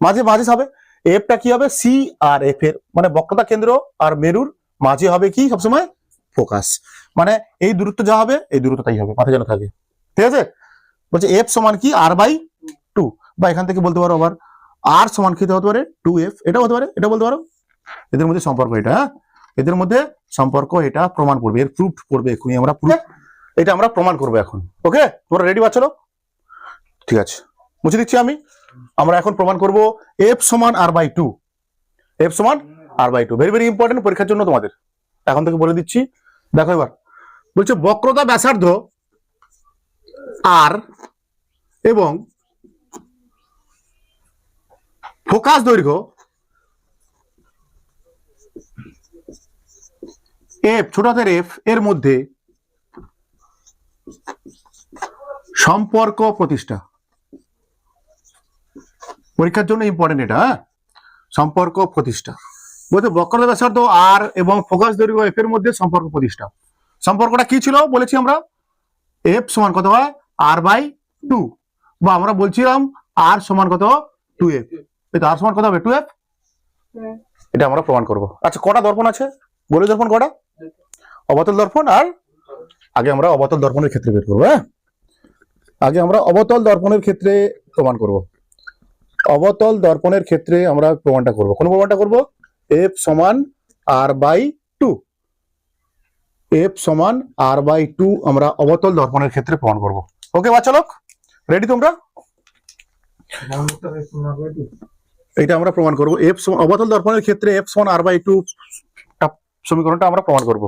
মাঝে মাঝে হবে, এফটা কি হবে সি আর এফ এর মানে বক্রতা কেন্দ্র আর মেরুর মাঝে হবে কি সবসময় ফোকাস, মানে এই দূরত্ব যা হবে এই দূরত্ব তাই হবে, মাথায় যেন থাকে, ঠিক আছে। বলছে এফ সমান কি আর বাই 2, বা এখান থেকে বলতে পারো আবার আর সমান কি হতে পারে 2f, এটা হতে পারে, এটা বলতে পারো, এদের মধ্যে সম্পর্ক এটা, হ্যাঁ এদের মধ্যে সম্পর্ক এটা প্রমাণ করবে, এর প্রুফ করবে এখনই আমরা, এটা আমরা প্রমাণ করবো এখন। ওকে তোমরা রেডি বাচ্চারা? ঠিক আছে, মুছে দিচ্ছি আমি। আমরা এখন প্রমাণ করব এফ সমান আর বাই 2, এফ সমান আর বাই 2, ভেরি ভেরি ইম্পর্টেন্ট পরীক্ষার জন্য তোমাদের, এখন থেকে বলে দিচ্ছি। দেখো এবার বলছে বক্রতা ব্যাসার্ধ আর এবং ফোকাস দৈর্ঘ্য এফ ছোট হাতের এফ এর মধ্যে সম্পর্ক প্রতিষ্ঠা, পরীক্ষার জন্য ইম্পর্টেন্ট এটা, হ্যাঁ সম্পর্ক প্রতিষ্ঠা। বলতে বক্রতা ব্যাসার্ধ আর এবং ফোকাস দৈর্ঘ্য এফ এর মধ্যে সম্পর্ক প্রতিষ্ঠা। সম্পর্কটা কি ছিল বলেছি আমরা, এফ সমান কত হয় আর বাই 2, বা আমরা বলছিলাম আর সমান কত 2f, এই তো আর সমান কত হবে 2f, এটা আমরা প্রমাণ করব। আচ্ছা কটা দর্পণ আছে বলে, দর্পণ কটা, অবতল দর্পণ আর, আগে আমরা অবতল দর্পণের ক্ষেত্রে বের করবো, হ্যাঁ আগে আমরা অবতল দর্পণের ক্ষেত্রে প্রমাণ করব, অবতল দর্পণের ক্ষেত্রে আমরা প্রমাণটা করব, কোন প্রমাণটা করব, এফ সমান আর বাই 2, এফ সমান আর বাই 2 আমরা অবতল দর্পণের ক্ষেত্রে প্রমাণ করব। ওকে বাচ্চা লোক রেডি তোমরা? এটা আমরা প্রমাণ করব, এফ অবতল দর্পণের ক্ষেত্রে এফ সমান আর বাই 2 সমীকরণটা আমরা প্রমাণ করব,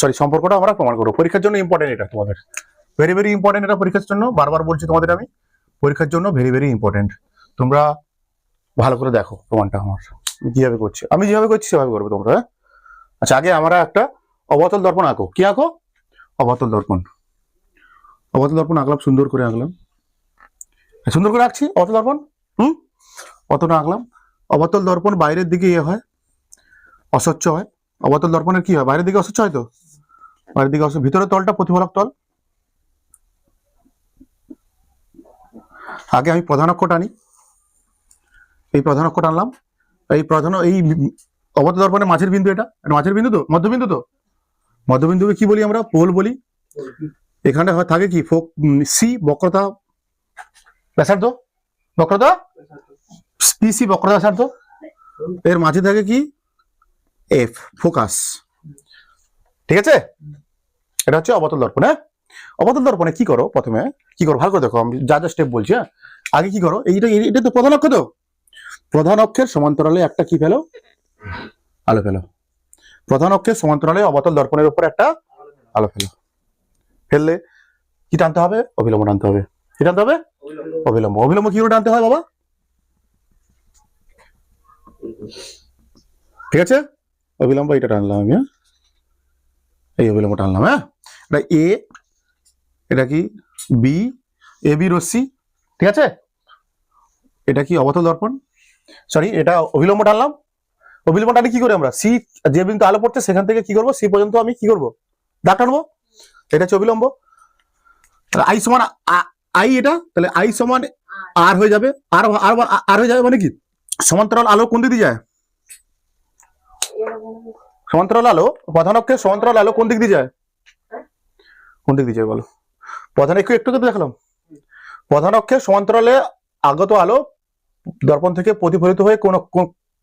সরি সম্পর্কটা আমরা প্রমাণ করব। পরীক্ষার জন্য ইম্পর্টেন্ট এটা তোমাদের, ভেরি ভেরি ইম্পর্টেন্ট এটা পরীক্ষার জন্য, বারবার বলছি তোমাদের আমি, পরীক্ষার জন্য ভেরি ভেরি ইম্পর্টেন্ট। তোমরা ভালো করে দেখো প্রমাণটা আমার কিভাবে করছি, আমি যেভাবে করছি সেভাবে করবে তোমরা। আচ্ছা আগে আমরা একটা অবতল দর্পণ আঁকো, কি আঁকো, অবতল দর্পণ, অবতল দর্পণ আঁকলাম, সুন্দর করে আঁকলাম, সুন্দর করে আঁকছি অবতল দর্পণ, অতটা আঁকলাম। অবতল দর্পণ বাইরের দিকে ইয়ে হয় অস্বচ্ছ হয়, অবতল দর্পণের কি হয় বাইরের দিকে অস্বচ্ছ হয়, তো বাইরের দিকে অস্বচ্ছ, ভিতরের তলটা প্রতিফলক তল। আগে আমি প্রধান অক্ষ টানি, এই প্রধান অক্ষ টানলাম, এই প্রধান এই অবতল দর্পণের মাঝের বিন্দু, এটা মাঝের বিন্দু তো, মধ্যবিন্দু তো, মধ্যবিন্দুকে কি বলি আমরা পোল বলি। এখানে থাকে কি সি বক্রতা ব্যাসার্ধ, বক্রতা পিসি বক্রতা ব্যাসার্ধ, এর মাঝে থাকে কি এফ ফোকাস, ঠিক আছে। এটা হচ্ছে অবতল দর্পণ। হ্যাঁ অবতল দর্পণে কি করো, প্রথমে কি করো ভালো করে দেখো, আমি যা যা স্টেপ বলছি, হ্যাঁ আগে কি করো, এটা তো প্রধান অক্ষ, তো প্রধান অক্ষের সমান্তরালে একটা কি ফেলো, আলো ফেলো, প্রধান অক্ষের সমান্তরালে অবতল দর্পণের উপর একটা আলো ফেলো, ফেললে কি টানতে হবে, অবিলম্ব টানতে হবে, কি টানতে হবে, অবিলম্ব। অবিলম্ব কি করে টানতে হয় বাবা, ঠিক আছে অবিলম্ব এটা টানলাম আমি, এই অবিলম্ব টানলাম, হ্যাঁ এটা এ, এটা কি বি, এ বি রশ্মি, ঠিক আছে, এটা কি অবতল দর্পণ, সরি এটা অবিলম্ব টানলাম। অবিলম্ব টানি কি করে আমরা, সি যে বিন্দু আলো পড়ছে সেখান থেকে কি করব, সি পর্যন্ত আমি কি করব দাগ টানবো, এটা হচ্ছে অবিলম্ব। আই সমান আই, এটা তাহলে আই সমান আর হয়ে যাবে, আর আর হয়ে যাবে, মানে কি সমান্তরাল আলো কোন দিক দিয়ে যায়, সমান্তরাল আলো, প্রধান অক্ষের সমান্তরাল আলো কোন দিক দিয়ে যায়, কোন দিক দিয়ে যায় বলো, প্রধান একটু একটু দেখালাম, প্রধান অক্ষের সমান্তরালে আগত আলো দর্পণ থেকে প্রতিফলিত হয়ে কোন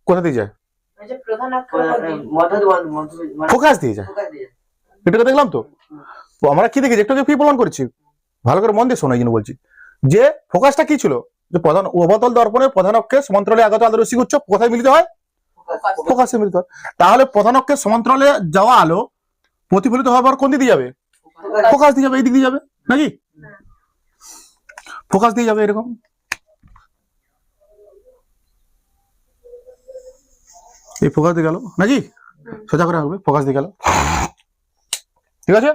কোথা দিয়ে যায়, ফোকাস দিয়ে যায়, এটা দেখলাম তো। আমরা কি দেখেছি, একটু কি প্রমাণ করেছি, ভালো করে মন দিয়ে শোনা, এই জন্য বলছি যে ফোকাসটা কি ছিল, যে প্রধান অবতল দর্পণের প্রধান অক্ষের সমান্তরালে আগত আলো রশ্মি উচ্চ কোথায় মিলিত হয়, ফোকাসে মিলিত হয়। তাহলে প্রধান অক্ষের সমান্তরালে যাওয়া আলো প্রতিফলিত হওয়ার কোন দিক দিয়ে যাবে, ফোকাস দিয়ে যাবে, এই দিক দিয়ে যাবে নাকি, ফোকাস দিয়ে যাবে এরকম। এই ফোকাস দিয়ে গেল নাকি, সোজা করে রাখবে, ফোকাস দিয়ে গেল, ঠিক আছে,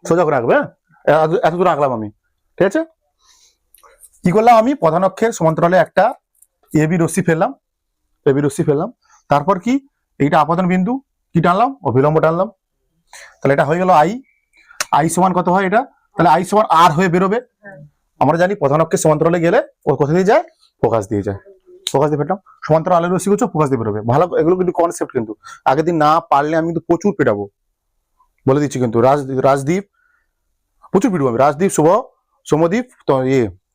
সোজা করে রাখবে, এত দূর আঁকলাম আমি, ঠিক আছে। কি করলাম আমি, প্রধান অক্ষের সমান্তরালে একটা এবি রশ্মি ফেললাম, এবি রশ্মি ফেললাম, তারপর কি এইটা আপাতন বিন্দু কি টানলাম, অবিলম্ব টানলাম, তাহলে এটা হয়ে গেল আই। আই সমান কত হয় এটা? তাহলে আই সমান আর হয়ে বেরোবে। আমরা জানি প্রধান অক্ষের সমান্তরালে গেলে ও কোথা দিয়ে যায়? ফোকাস দিয়ে যায়। ফোকাস দিয়ে ফেললাম, সমান্তরাল আলোর রশ্মি করছো, ফোকাস দিয়ে বেরোবে। ভালো, এগুলো কিন্তু কনসেপ্ট, কিন্তু আগের দিন না পারলে আমি কিন্তু প্রচুর পেটাবো, বলে দিচ্ছি। কিন্তু রাজদীপ প্রচুর পিটবো আমি। রাজদীপ, শুভ, সৌমদীপ, তো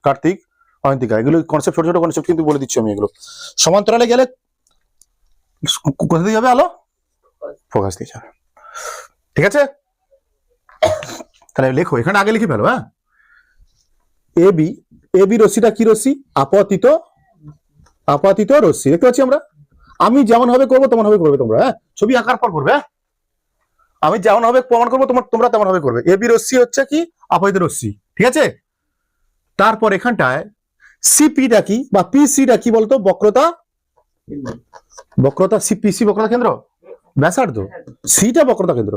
কার্তিক, অয়ন্তিকা, এগুলো কনসেপ্ট, ছোট ছোট কনসেপ্ট কিন্তু বলে দিচ্ছি আমি। এগুলো সমান্তরালে গেলে কোথা দিয়ে যাবে আলো? ফোকাস দিয়ে যাবে। ঠিক আছে, তাহলে লেখো এখানে, আগে লিখে ফেলো। হ্যাঁ, এ বি রশ্মিটা কি রশ্মি? আপাতিত রশ্মি। দেখতে পাচ্ছি আমরা। আমি যেমন ভাবে করবো তেমন ভাবে করবে তোমরা। হ্যাঁ, ছবি আঁকার পর করবে। হ্যাঁ, আমি যেমন ভাবে প্রমাণ করবো তোমরা তেমন ভাবে করবে। এ বি রশ্মি হচ্ছে কি? আপাতিত রশ্মি। ঠিক আছে, তারপর এখানটায় সিপিটা কি বা পিসিটা কি বলতো? বক্রতা পিসি বক্রতা কেন্দ্র, ব্যাসার্ধ। সিটা বক্রতা কেন্দ্র,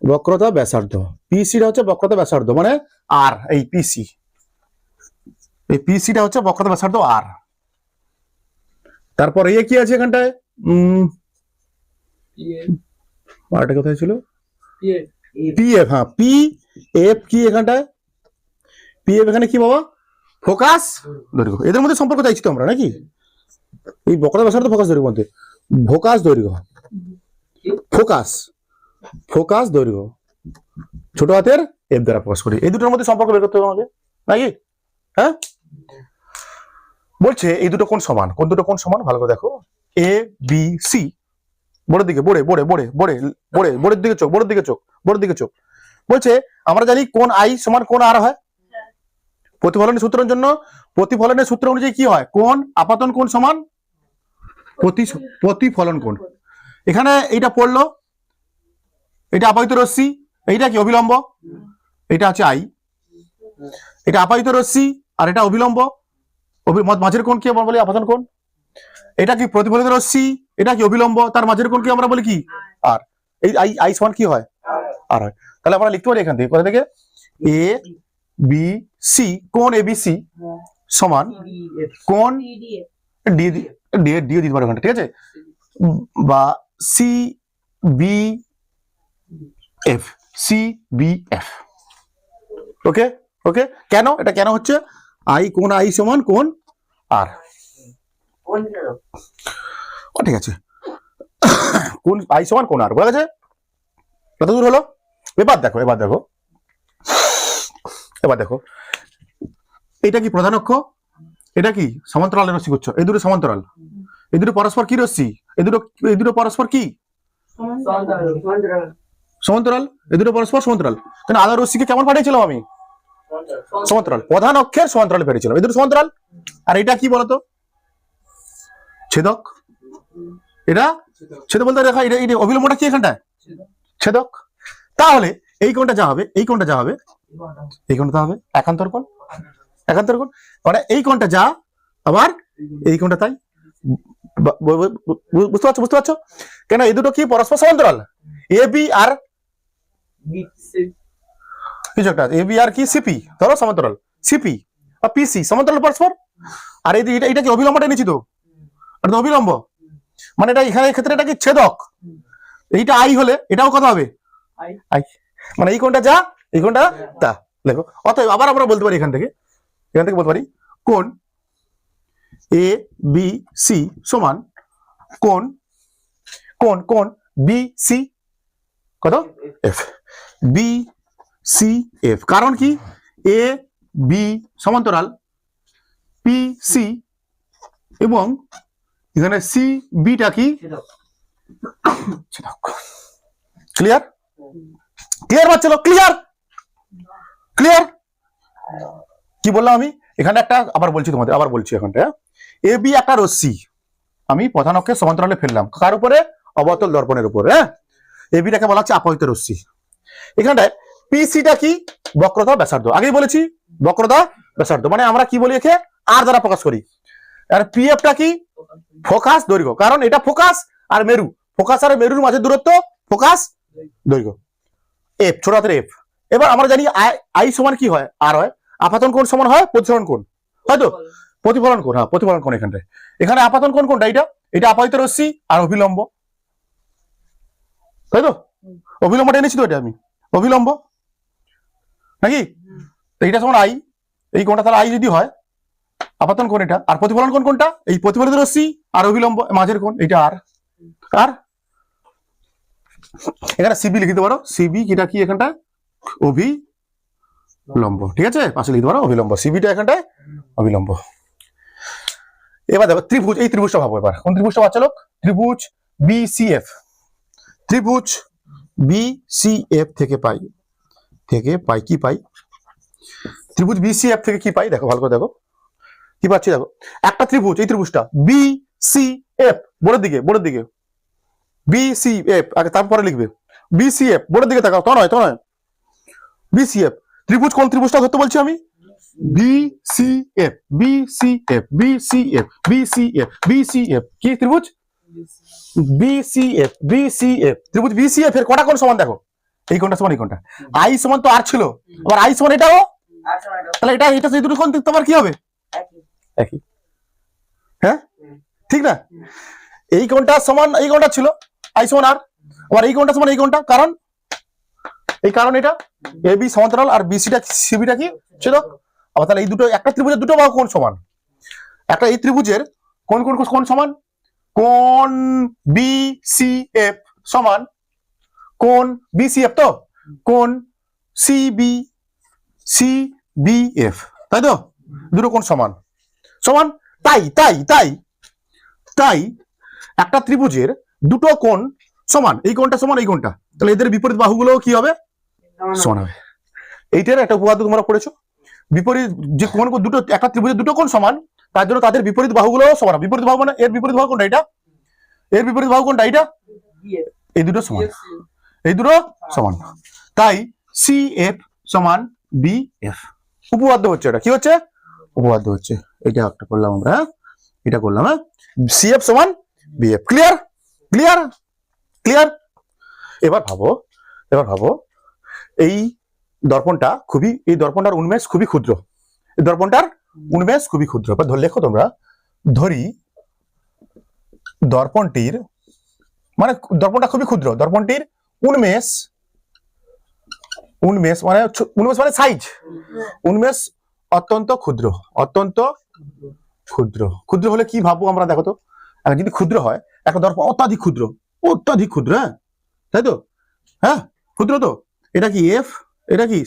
বক্রতা ব্যাসার্ধ। পিসিটা হচ্ছে বক্রতা ব্যাসার্ধ, মানে আর। এই পিসিটা হচ্ছে বক্রতা ব্যাসার্ধ আর। তারপর এ কি আছে এখানটায়? আরটা কোথায় ছিল? পিএফ। হ্যাঁ, পিএফ কি এখানটায়? পিএফ এখানে কি বাবা? ফোকাস দৈর্ঘ্য। এদের মধ্যে সম্পর্ক চাইছি তো আমরা, নাকি? এই বক্রতা ব্যাসার্ধ ফোকাস দৈর্ঘ্য মধ্যে, ফোকাস দৈর্ঘ্য, ফোকাস দৈর্ঘ্য ছোট হাতের এফ দ্বারা প্রকাশ করি। এই দুটোর মধ্যে সম্পর্ক বের করতে হবে আমাকে, নাকি? হ্যাঁ, বলছে এই দুটো কোণ সমান। কোন দুটো কোণ সমান? ভালো করে দেখো। এ বি সি, বোর্ডের দিকে, বোর্ডের দিকে চোখ। বলছে আমরা জানি কোণ আই সমান কোণ আর হয়। প্রতিফলনের সূত্রের জন্য, প্রতিফলনের সূত্র অনুযায়ী কি হয়? কোণ আপাতন কোণ সমান প্রতিফলন কোণ। এখানে এইটা পড়লো, এটা আপাতিত রশ্মি, এইটা কি? অভিলম্ব। এটা আছে আই, এটা আপাতিত রশ্মি আর এটা অভিলম্ব। মাঝের কোণ কি আমরা বলি? আপাতন কোণ। এটা কি? প্রতিফলিত রশ্মি, এটা কি? অভিলম্ব। তার মাঝের কোণ কি আমরা বলি কি? আর। এই আই সমান কি হয়? আর হয়। তাহলে আমরা লিখতে পারি এখান থেকে, কোথা থেকে? এ বি সি, কোণ এ বি সি সমান কোণ ডি দিতে পারো এখানটা। ঠিক আছে, বা সি বি এফ, ওকে ওকে। কেন এটা কেন হচ্ছে? আই, কোণ আই সমান কোণ আর। ঠিক আছে, কোণ আই সমান কোণ আর, বোঝা গেছে? কত দূর হলো? এবার দেখো, এটা কি প্রধান অক্ষ, এটা কি সমান্তরালের রশ্মি করছো। এই দুটো সমান্তরাল, এই দুটো পরস্পর কি রশ্মি? এই দুটো পরস্পর কি? সমান্তরাল। এই দুটো পরস্পর সমান্তরাল। তাহলে আলোর রশ্মিকে কেমন পাঠিয়েছিলাম আমি? সমান্তরাল। প্রধান অক্ষের সমান্তরালে পেরেছিলাম। এই দুটো সমান্তরাল। আর এটা কি বলতো? ছেদক। এটা ছেদক বলতে দেখা, এটা অবিলম্বটা কি এখানটায়? ছেদক। তাহলে এই কোণটা যা হবে, এই কোণটা হবে একান্তর কোণ। মানে এই কোণটা যা, আবার এই কোণটা তাই। বুঝতে পারছো? কেন? এই দুটো কি পরস্পর সমান্তরাল। এ বি আর কিছু একটা, এ বি আর কি? সিপি ধরো সমান্তরাল, সিপি আর পিসি সমান্তরাল পরস্পর। আর এটা কি অবিলম্বটা এনেছি তো, এটা অবিলম্ব। মানে এটা এখানে ক্ষেত্রে এটা কি? ছেদক। এইটা আই হলে এটাও কত হবে? আই। মানে এই কোণটা যা, এই কোণটা তা। দেখো, অতএব আবার আমরা বলতে পারি এখান থেকে বলতে পারি কোণ এ বি সি সমান কোণ বি সি কত? এফ। B C F. কারণ কি? এ বি সমান্তরাল পি সি, এবং এখানে সি বিটা কি? ক্লিয়ার? বাচ্চালো, ক্লিয়ার? কি বললাম আমি এখানে? একটা আবার বলছি তোমাদের, এখানটা এ বি একটা রশ্মি আমি প্রধান অক্ষের সমান্তরালে ফেললাম। কার উপরে? অবতল দর্পণের উপরে। হ্যাঁ, এ বিটাকে বলা হচ্ছে আপাতিত রশ্মি। এখানটায় পিসিটা কি? বক্রতা ব্যাসার্ধ। আগেই বলেছি বক্রতা ব্যাসার্ধ, মানে আমরা কি বলি একে? আর দ্বারা প্রকাশ করি। আর পিএফটা কি? ফোকাস দৈর্ঘ্য। কারণ এটা ফোকাস আর মেরু, ফোকাস আর মেরুর মাঝে দূরত্ব ফোকাস দৈর্ঘ্য, এফ, ছোট হাতের এফ। এবার আমরা জানি আই সমান কি হয়? আর হয়। আপাতন কোণ সমান হয় প্রতিফলন কোণ, হয়তো? প্রতিফলন কোণ, হ্যাঁ প্রতিফলন কোণ। এখানে আপাতন কোণ কোনটা? এটা আপাতিত রশ্মি আর অভিলম্ব, তাই তো? অভিলম্বটা এনেছি তো, এটা আমি অভিলম্ব নাকি, এইটা সমান আই, এই কোণটা তাহলে আই যদি হয়, আপাতন কোণ এটা, আর প্রতিফলন কোণ কোনটা, এই প্রতিফলিত রশ্মি আর অভিলম্ব মাঝের কোণ এটা আর, আর এখানে সিবি লিখতে পারো, সিবি কিটা কি এখানটা অভিলম্ব, ঠিক আছে, পাশে লিখতে পারো অভিলম্ব, সিবিটা এখানটায় অভিলম্ব। এবার দেখো ত্রিভুজ, এই ত্রিভুজটা ভাবো এবার, কোন ত্রিভুজটা বাচ্চা লোক, ত্রিভুজ বিসিএফ, ত্রিভুজ বিসিএফ থেকে পাই কি পাই, ত্রিভুজ বিসিএফ থেকে কি পাই দেখো, ভালো করে দেখো কি পাচ্ছি, দেখো একটা ত্রিভুজ, এই ত্রিভুজটা বিসিএফ, বোর্ডের দিকে বিসিএফ, আগে তারপরে লিখবে বিসিএফ, বোর্ডের দিকে তাকাও, তো নয় বিসিএফ ত্রিভুজ, কোন ত্রিভুজটা ধরতে বলছি আমি, BCF BCF BCF BCF BCF, কি ত্রিভুজ বিসিএফ ত্রিভুজ বিসিএফ এর কটা কোণ সমান দেখো, এই কোণটা সমান এই কোণটা, আই সমান তো আর ছিল, আবার আই সমান এটাও, তাহলে এটা সেই দুটো কোণ তোমার কি হবে, একই, হ্যাঁ ঠিক না, এই কোণটা সমান এই কোণটা ছিল আই সমান আর, আবার এই কোণটা সমান এই কোণটা, কারণ এটা এ বি সমান্তরাল আর বিসিটা সিবিটা কি ছিল, আবার তাহলে এই দুটো একটা ত্রিভুজের দুটো বাহু কোণ সমান, একটা এই ত্রিভুজের কোণ সমান, কোণ বিসিএফ সমান কোণ বিসিএফ, তো কোণ সিবিএফ, তাই তো, দুটো কোণ সমান, তাই একটা ত্রিভুজের দুটো কোণ সমান, এই কোণটা সমান এই কোণটা, তাহলে এদের বিপরীত বাহুগুলো কি হবে, সমান হবে। এইটার একটা উপপাদ্য তোমরা পড়েছো, বিপরীত যে কোণ দুটো, একটা ত্রিভুজের দুটো কোণ সমান, তার জন্য তাদের বিপরীত বাহুগুলো সমান, বিপরীত বাহু মানে এর বিপরীত বাহু কোনটা, এটা এর বিপরীত বাহু কোনটা, এটা এই দুটো সমান, তাই সিএফ সমান বিএফ, উপপাদ্য হচ্ছে, এটা কি হচ্ছে, উপপাদ্য হচ্ছে, এটা একটা করলাম আমরা, এটা করলাম, হ্যাঁ, সিএফ সমান বিএফ, ক্লিয়ার। এবার ভাবো এই দর্পণটার উন্মেষ খুবই ক্ষুদ্র, এবার ধরে লেখো তোমরা, ধরি দর্পণটা খুবই ক্ষুদ্র, দর্পণটির উন্মেষ মানে সাইজ, উন্মেষ অত্যন্ত ক্ষুদ্র হলে কি ভাববো আমরা, দেখো তো, যদি ক্ষুদ্র হয় একটা দর্পণ অত্যাধিক ক্ষুদ্র, হ্যাঁ তাই তো, হ্যাঁ ক্ষুদ্র, তো এটা কি এফ, এটা কি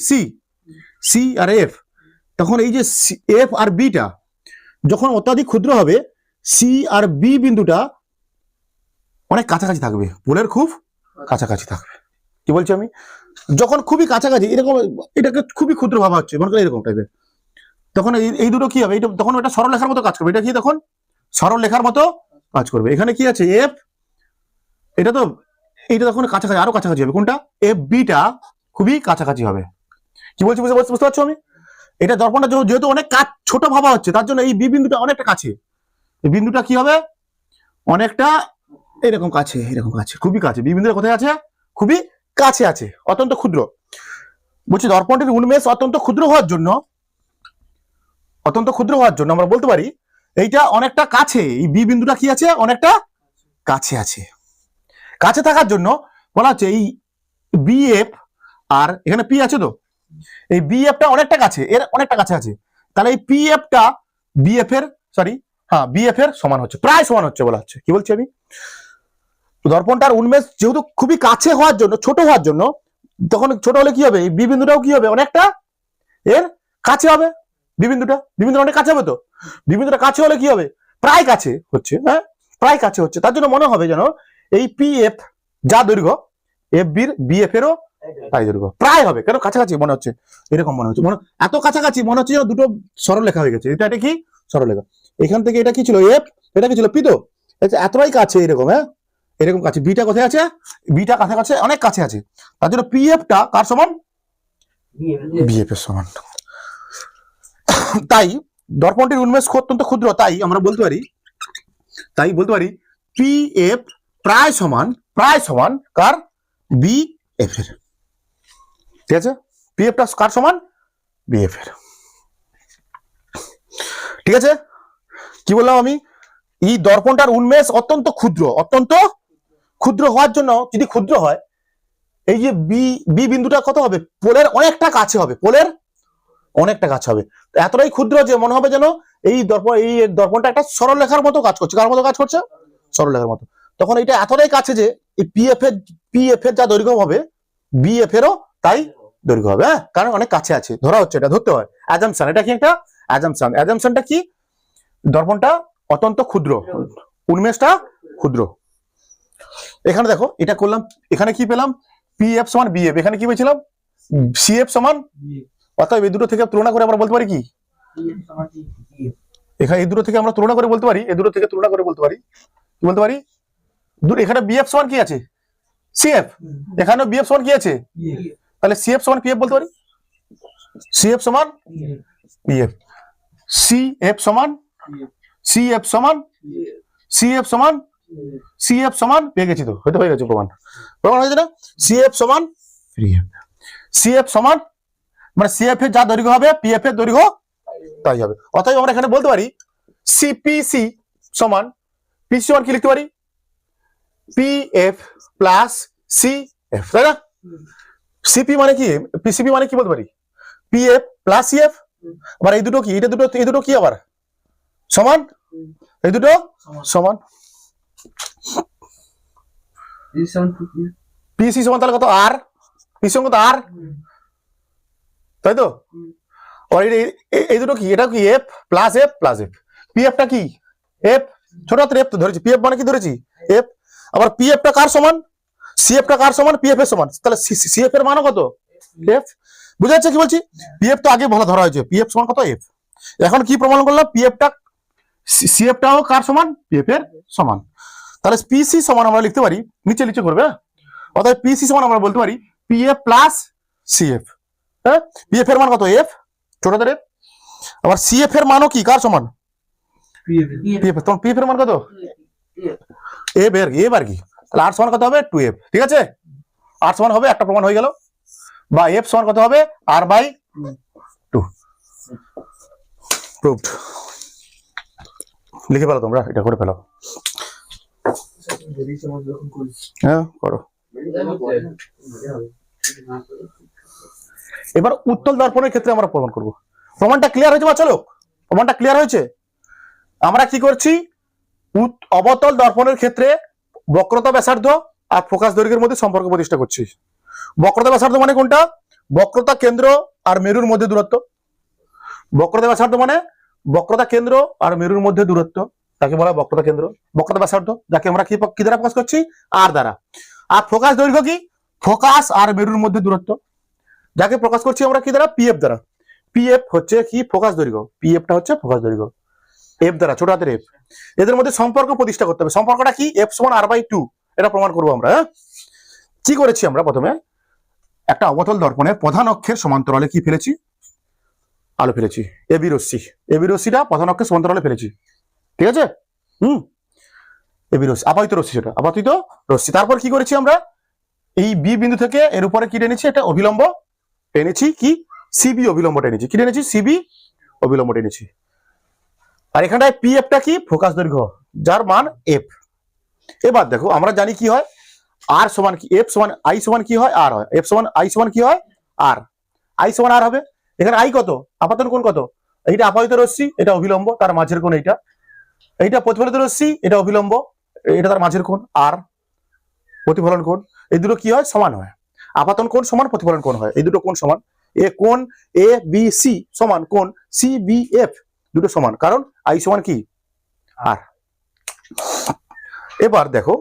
সি আর এফ, তখন এই যে এফ আর বিটা যখন অত্যাধিক ক্ষুদ্র হবে, সি আর বি বিন্দুটা অনেক কাছাকাছি থাকবে, পোলের খুব কাছাকাছি থাকবে, কি বলছি আমি, যখন খুবই কাছাকাছি এরকম, এটাকে খুবই ক্ষুদ্র ভাবা হচ্ছে মনে করি এরকম টাইপের, তখন এই দুটো কি হবে, তখন এটা সরল লেখার মতো কাজ করবে, এটা কি তখন সরল লেখার মতো কাজ করবে, এখানে কি আছে এফ, এটা তখন কাছাকাছি, আরো কাছাকাছি হবে, কোনটা এফ বিটা খুবই কাছাকাছি হবে, কি বলছি বুঝতে পারছো আমি, এটা দর্পণটা যেহেতু অনেক ছোট ভাবা হচ্ছে, তার জন্য এই বি বিন্দুটা অনেকটা কাছে, এই বিন্দুটা কি হবে অনেকটা এরকম কাছে, খুবই কাছে, বি বিন্দুটা কোথায় আছে, খুবই কাছে আছে, অত্যন্ত ক্ষুদ্র, বলছি দর্পণটির উন্মেষ অত্যন্ত ক্ষুদ্র হওয়ার জন্য আমরা বলতে পারি এইটা অনেকটা কাছে, এই বি বিন্দুটা কি আছে, অনেকটা কাছে আছে, কাছে থাকার জন্য বলা হচ্ছে এই বিএফ, আর এখানে পি আছে, তো এই বিএফটা অনেকটা কাছে, এর অনেকটা কাছে আছে, তাহলে এই পিএফটা বিএফ এর সমান হচ্ছে, প্রায় সমান হচ্ছে বলা হচ্ছে, কি বলছি আমি, দর্পণটার উন্মেষ যেহেতু খুবই কাছে হওয়ার জন্য, ছোট হওয়ার জন্য, তখন ছোট হলে কি হবে, এই বি বিন্দুটাও কি হবে, অনেকটা এর কাছে হবে, বি বিন্দুটা অনেক কাছে হবে, তো বি বিন্দুটা কাছে হলে কি হবে, প্রায় কাছে হচ্ছে, হ্যাঁ প্রায় কাছে হচ্ছে, তার জন্য মনে হবে যেন এই পিএফ যা দৈর্ঘ্য, এফ বির বিএফ এরও তাই দৈর্ঘ্য, প্রায় হবে, কেন কাছাকাছি মনে হচ্ছে, এরকম মনে হচ্ছে, এত কাছাকাছি মনে হচ্ছে যেন দুটো সরল লেখা হয়ে গেছে, এটা কি সরল লেখা, এখান থেকে এটা কি ছিল এফ, এটা কি ছিল পি, তো এতটাই কাছে, এরকম, হ্যাঁ এরকম কাছে, বিটা কোথায় আছে, বিটা কাছে অনেক কাছে আছে, তার জন্য পিএফটা কার সমান, বিএফ এর সমান, তাই দর্পণটির উন্মেষ অত্যন্ত ক্ষুদ্র, তাই আমরা বলতে পারি পিএফ প্রায় সমান কার, বিএফ এর, ঠিক আছে, পিএফটা কার সমান, বিএফ এর, ঠিক আছে, কি বললাম আমি, এই দর্পণটার উন্মেষ অত্যন্ত ক্ষুদ্র হওয়ার জন্য, যদি ক্ষুদ্র হয় এই যে বি বি বিন্দুটা কত হবে, পোলের অনেকটা কাছে হবে, পোলের অনেকটা কাছে হবে, এতটাই ক্ষুদ্র যে মনে হবে যেন এই দর্পণটা একটা সরলরেখার মতো কাজ করছে। কার মতো কাজ করছে? সরলরেখার মতো। তখন এটা এতটাই কাছে যে এই পিএফ এর যা দৈর্ঘ্য হবে বিএফ এরও তাই দৈর্ঘ্য হবে। হ্যাঁ, কারণ অনেক কাছে আছে, ধরা হচ্ছে, এটা ধরতে হয় অ্যাজাম্পশন। এটা কি একটা অ্যাজাম্পশন? অ্যাজাম্পশনটা কি? দর্পণটা অত্যন্ত ক্ষুদ্র, উন্মেষটা ক্ষুদ্র। এখানে দেখো এটা করলাম, এখানে কি পেলাম? পিএফ সমান বিএফ, এখানে কি পেয়েছিলাম? সিএফ সমান। অতএব এই দুটো থেকে তুলনা করে আমরা বলতে পারি কি, এখানে এই দুটো থেকে আমরা তুলনা করে বলতে পারি, এই দুটো থেকে তুলনা করে বলতে পারি, কি বলতে পারি? এখানে বিএফ সমান কি আছে? সিএফ। এখানে বিএফ সমান কি আছে? তাহলে সিএফ সমান পিএফ বলতে পারি। সিএফ সমান পিএফ, সিএফ সমান সিএফ সমান সিএফ সমান সিএফ সমান, পেয়ে গেছি তো, হয়তো হয়ে গেছে, প্রমাণ হয়েছে না? সিএফ সমান পিএফ, সিএফ সমান মানে সিএফ এর যা দৈর্ঘ্য হবে পিএফ এর দৈর্ঘ্য তাই হবে। অতএব আমরা এখানে বলতে পারি সিপিসি সমান, পিসি সমান কি লিখতে পারি? পিএফ প্লাস সিএফ, তাই না? সিপি মানে কি, পিসিপি মানে কি বলতে পারি? PF plus CF. আবার এই দুটো কি, এই দুটো কি আবার সমান, এই দুটো সমান। পিসি সমান তাহলে কত? আর। পিসি সমান কত? আর, তাই তো? আর এই দুটো কি, এটা কি F plus F plus F. পিএফটা কি? এফ, ছোট হাতের এফ তো ধরেছি, পিএফ মানে কি ধরেছি? এফ। আবার পিএফটা কার সমান? সিএফটা কার সমান? পিএফ এর সমান। তাহলে সিএফ এর মানও কত? এফ। বুঝা যাচ্ছে কি বলছি? পিএফ তো আগে বলা ধরা হয়েছে, পিএফ সমান কত? এফ। এখন কি প্রমাণ করলাম? পিএফটা সিএফটাও কার সমান? পিএফ এর সমান। তাহলে পিসি সমান আমরা লিখতে পারি, নিচে নিচে করবে, অর্থাৎ পিসি সমান আমরা বলতে পারি পিএফ প্লাস সিএফ। হ্যাঁ, পিএফ এর মান কত? এফ, ছোটদের এফ। আবার সিএফ এর মানও কি কার সমান? পিএফ। তখন পিএফ এর মান কত? এফ এর এফ আর কি। তাহলে আর সমান কত হবে? 2f। ঠিক আছে, আর সমান হবে, একটা প্রমাণ হয়ে গেল। বা এফ সমান কত হবে? আর বাই 2। প্রুভড। লিখে ফেলো তোমরা, এটা করে ফেলো। হ্যাঁ করো। এবার উত্তল দর্পণের ক্ষেত্রে আমরা প্রমাণ করব। প্রমাণটা ক্লিয়ার হয়েছে বা? চলো, প্রমাণটা ক্লিয়ার হয়েছে। আমরা কি করছি? অবতল দর্পণের ক্ষেত্রে বক্রতা ব্যাসার্ধ আর ফোকাস দৈর্ঘ্যের মধ্যে সম্পর্ক প্রতিষ্ঠা করছি। বক্রতা ব্যাসার্ধ মানে কোনটা? বক্রতা কেন্দ্র আর মেরুর মধ্যে দূরত্ব। বক্রতা ব্যাসার্ধ মানে বক্রতা কেন্দ্র আর মেরুর মধ্যে দূরত্ব, তাকে বলা হয় বক্রতা কেন্দ্র। বক্রতা ব্যাসার্ধ যাকে আমরা কি দ্বারা প্রকাশ করছি? আর দ্বারা। আর ফোকাস দৈর্ঘ্য কি? ফোকাস আর মেরুর মধ্যে দূরত্ব, যাকে প্রকাশ করছি আমরা কি দ্বারা? পিএফ দ্বারা। পিএফ হচ্ছে কি? ফোকাস দৈর্ঘ্য। পিএফটা হচ্ছে ফোকাস দৈর্ঘ্য, এফ দ্বারা, ছোট হাতের এফ। এদের মধ্যে সম্পর্ক প্রতিষ্ঠা করতে হবে। সম্পর্কটা কি? এফ সমান আর বাই 2। এটা প্রমাণ করবো আমরা। কি করেছি আমরা? প্রথমে একটা অবতল দর্পণের প্রধান অক্ষের সমান্তরালে কি ফেলেছি? আলো ফেলেছি, এবি রশ্মি। এবি রশ্মিটা প্রধান অক্ষের সমান্তরালে ফেলেছি, ঠিক আছে? এবি রশ্মি, আপাতিত রশ্মি, সেটা আপাতিত রশ্মি। তারপর কি করেছি আমরা? এই বি বিন্দু থেকে এর উপরে কি টেনেছি? একটা অভিলম্ব টেনেছি, কি? সিবি অভিলম্ব টেনেছি। কি টেনেছি? সিবি অভিলম্ব টেনেছি। আর এখানটায় পিএফটা কি? ফোকাস দৈর্ঘ্য, যার মান এফ। এবার দেখো, আমরা জানি কি হয়? আর সমান কি? এফ সমান আই সমান কি হয়? আর হয়। এফ সমান আই সমান কি হয়? আর। আই সমান আর হবে। এখানে আই কত? আপাতন কোণ কত? এইটা আপাতিত রশ্মি, এটা অভিলম্ব, তার মাঝের কোণ এইটা। এইটা প্রতিফলিত রশ্মি, এটা অভিলম্ব, এটা তার মাঝের কোণ। আর প্রতিফলন কোণ, এই দুটো কি হয়? সমান হয়। আপাতন কোণ সমান প্রতিফলন কোণ হয়, এই দুটো কোণ সমান। এ কোণ এ বি সি সমান কোণ সি বি এফ, দুটো সমান, কারণ আই সমান কি? আর। এবার দেখো,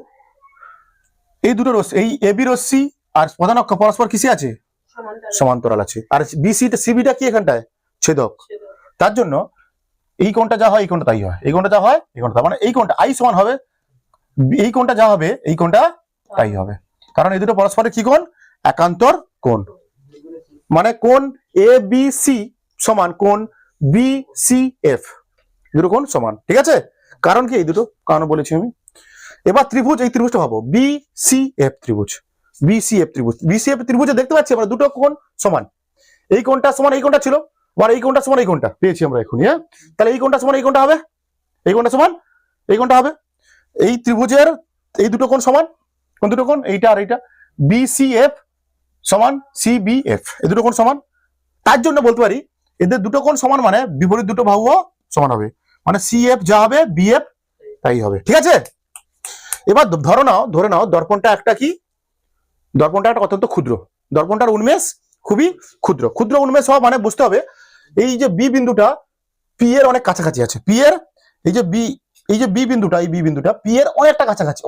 এই দুটো রশ্মি, এই এবি রশ্মি আর প্রধান অক্ষ পরস্পর কিসে আছে? সমান্তরাল আছে। আর বিসি সিবিটা কি? এখানটায় ছেদক। তার জন্য এই কোণটা যা হয় এই কোণটা তাই হয়, এই কোণটা যা হয় এই কোণটা, মানে এই কোণটা আই সমান হবে, এই কোণটা যা হবে এই কোণটা তাই হবে, কারণ এই দুটো পরস্পরের কি কোণ? একান্তর কোণ। মানে কোণ এ বি সি সমান কোণ বি সি এফ, দুটো কোণ সমান, ঠিক আছে? কারণ কি? এই দুটো কারণ বলেছি আমি। এবার ত্রিভুজ, এই ত্রিভুজটা ভাবো, বি সি এফ ত্রিভুজ। বি সি এফ ত্রিভুজ, বি সি এফ ত্রিভুজে দেখতে পাচ্ছি আমরা দুটো কোণ সমান। এই কোণটা সমান এই কোণটা ছিল, আর এই কোণটা সমান এই কোণটা পেয়েছি আমরা এখনই। হ্যাঁ, তাহলে এই কোণটা সমান এই কোণটা হবে, এই কোণটা সমান এই কোণটা হবে। এই ত্রিভুজের এই দুটো কোণ সমান, কোন দুটো কোণ? এইটা আর এইটা। বি সি এফ সমান CBF, এই দুটো কোণ সমান। তার জন্য বলতে পারি এদের দুটো কোণ সমান মানে বিপরীত দুটো বাহুও সমান হবে, মানে CF যা হবে BF তাই হবে। ঠিক আছে, এবার ধরে নাও দর্পণটা একটা কি, দর্পণটা একটা অত্যন্ত ক্ষুদ্র, দর্পণটার উন্মেষ খুবই ক্ষুদ্র। ক্ষুদ্র উন্মেষ হওয়া মানে বুঝতে হবে এই যে বি বিন্দুটা পি এর অনেক কাছাকাছি আছে, পি এর এই যে বি বিন্দুটা, এই বি বিন্দুটা পি এর অনেকটা কাছাকাছি,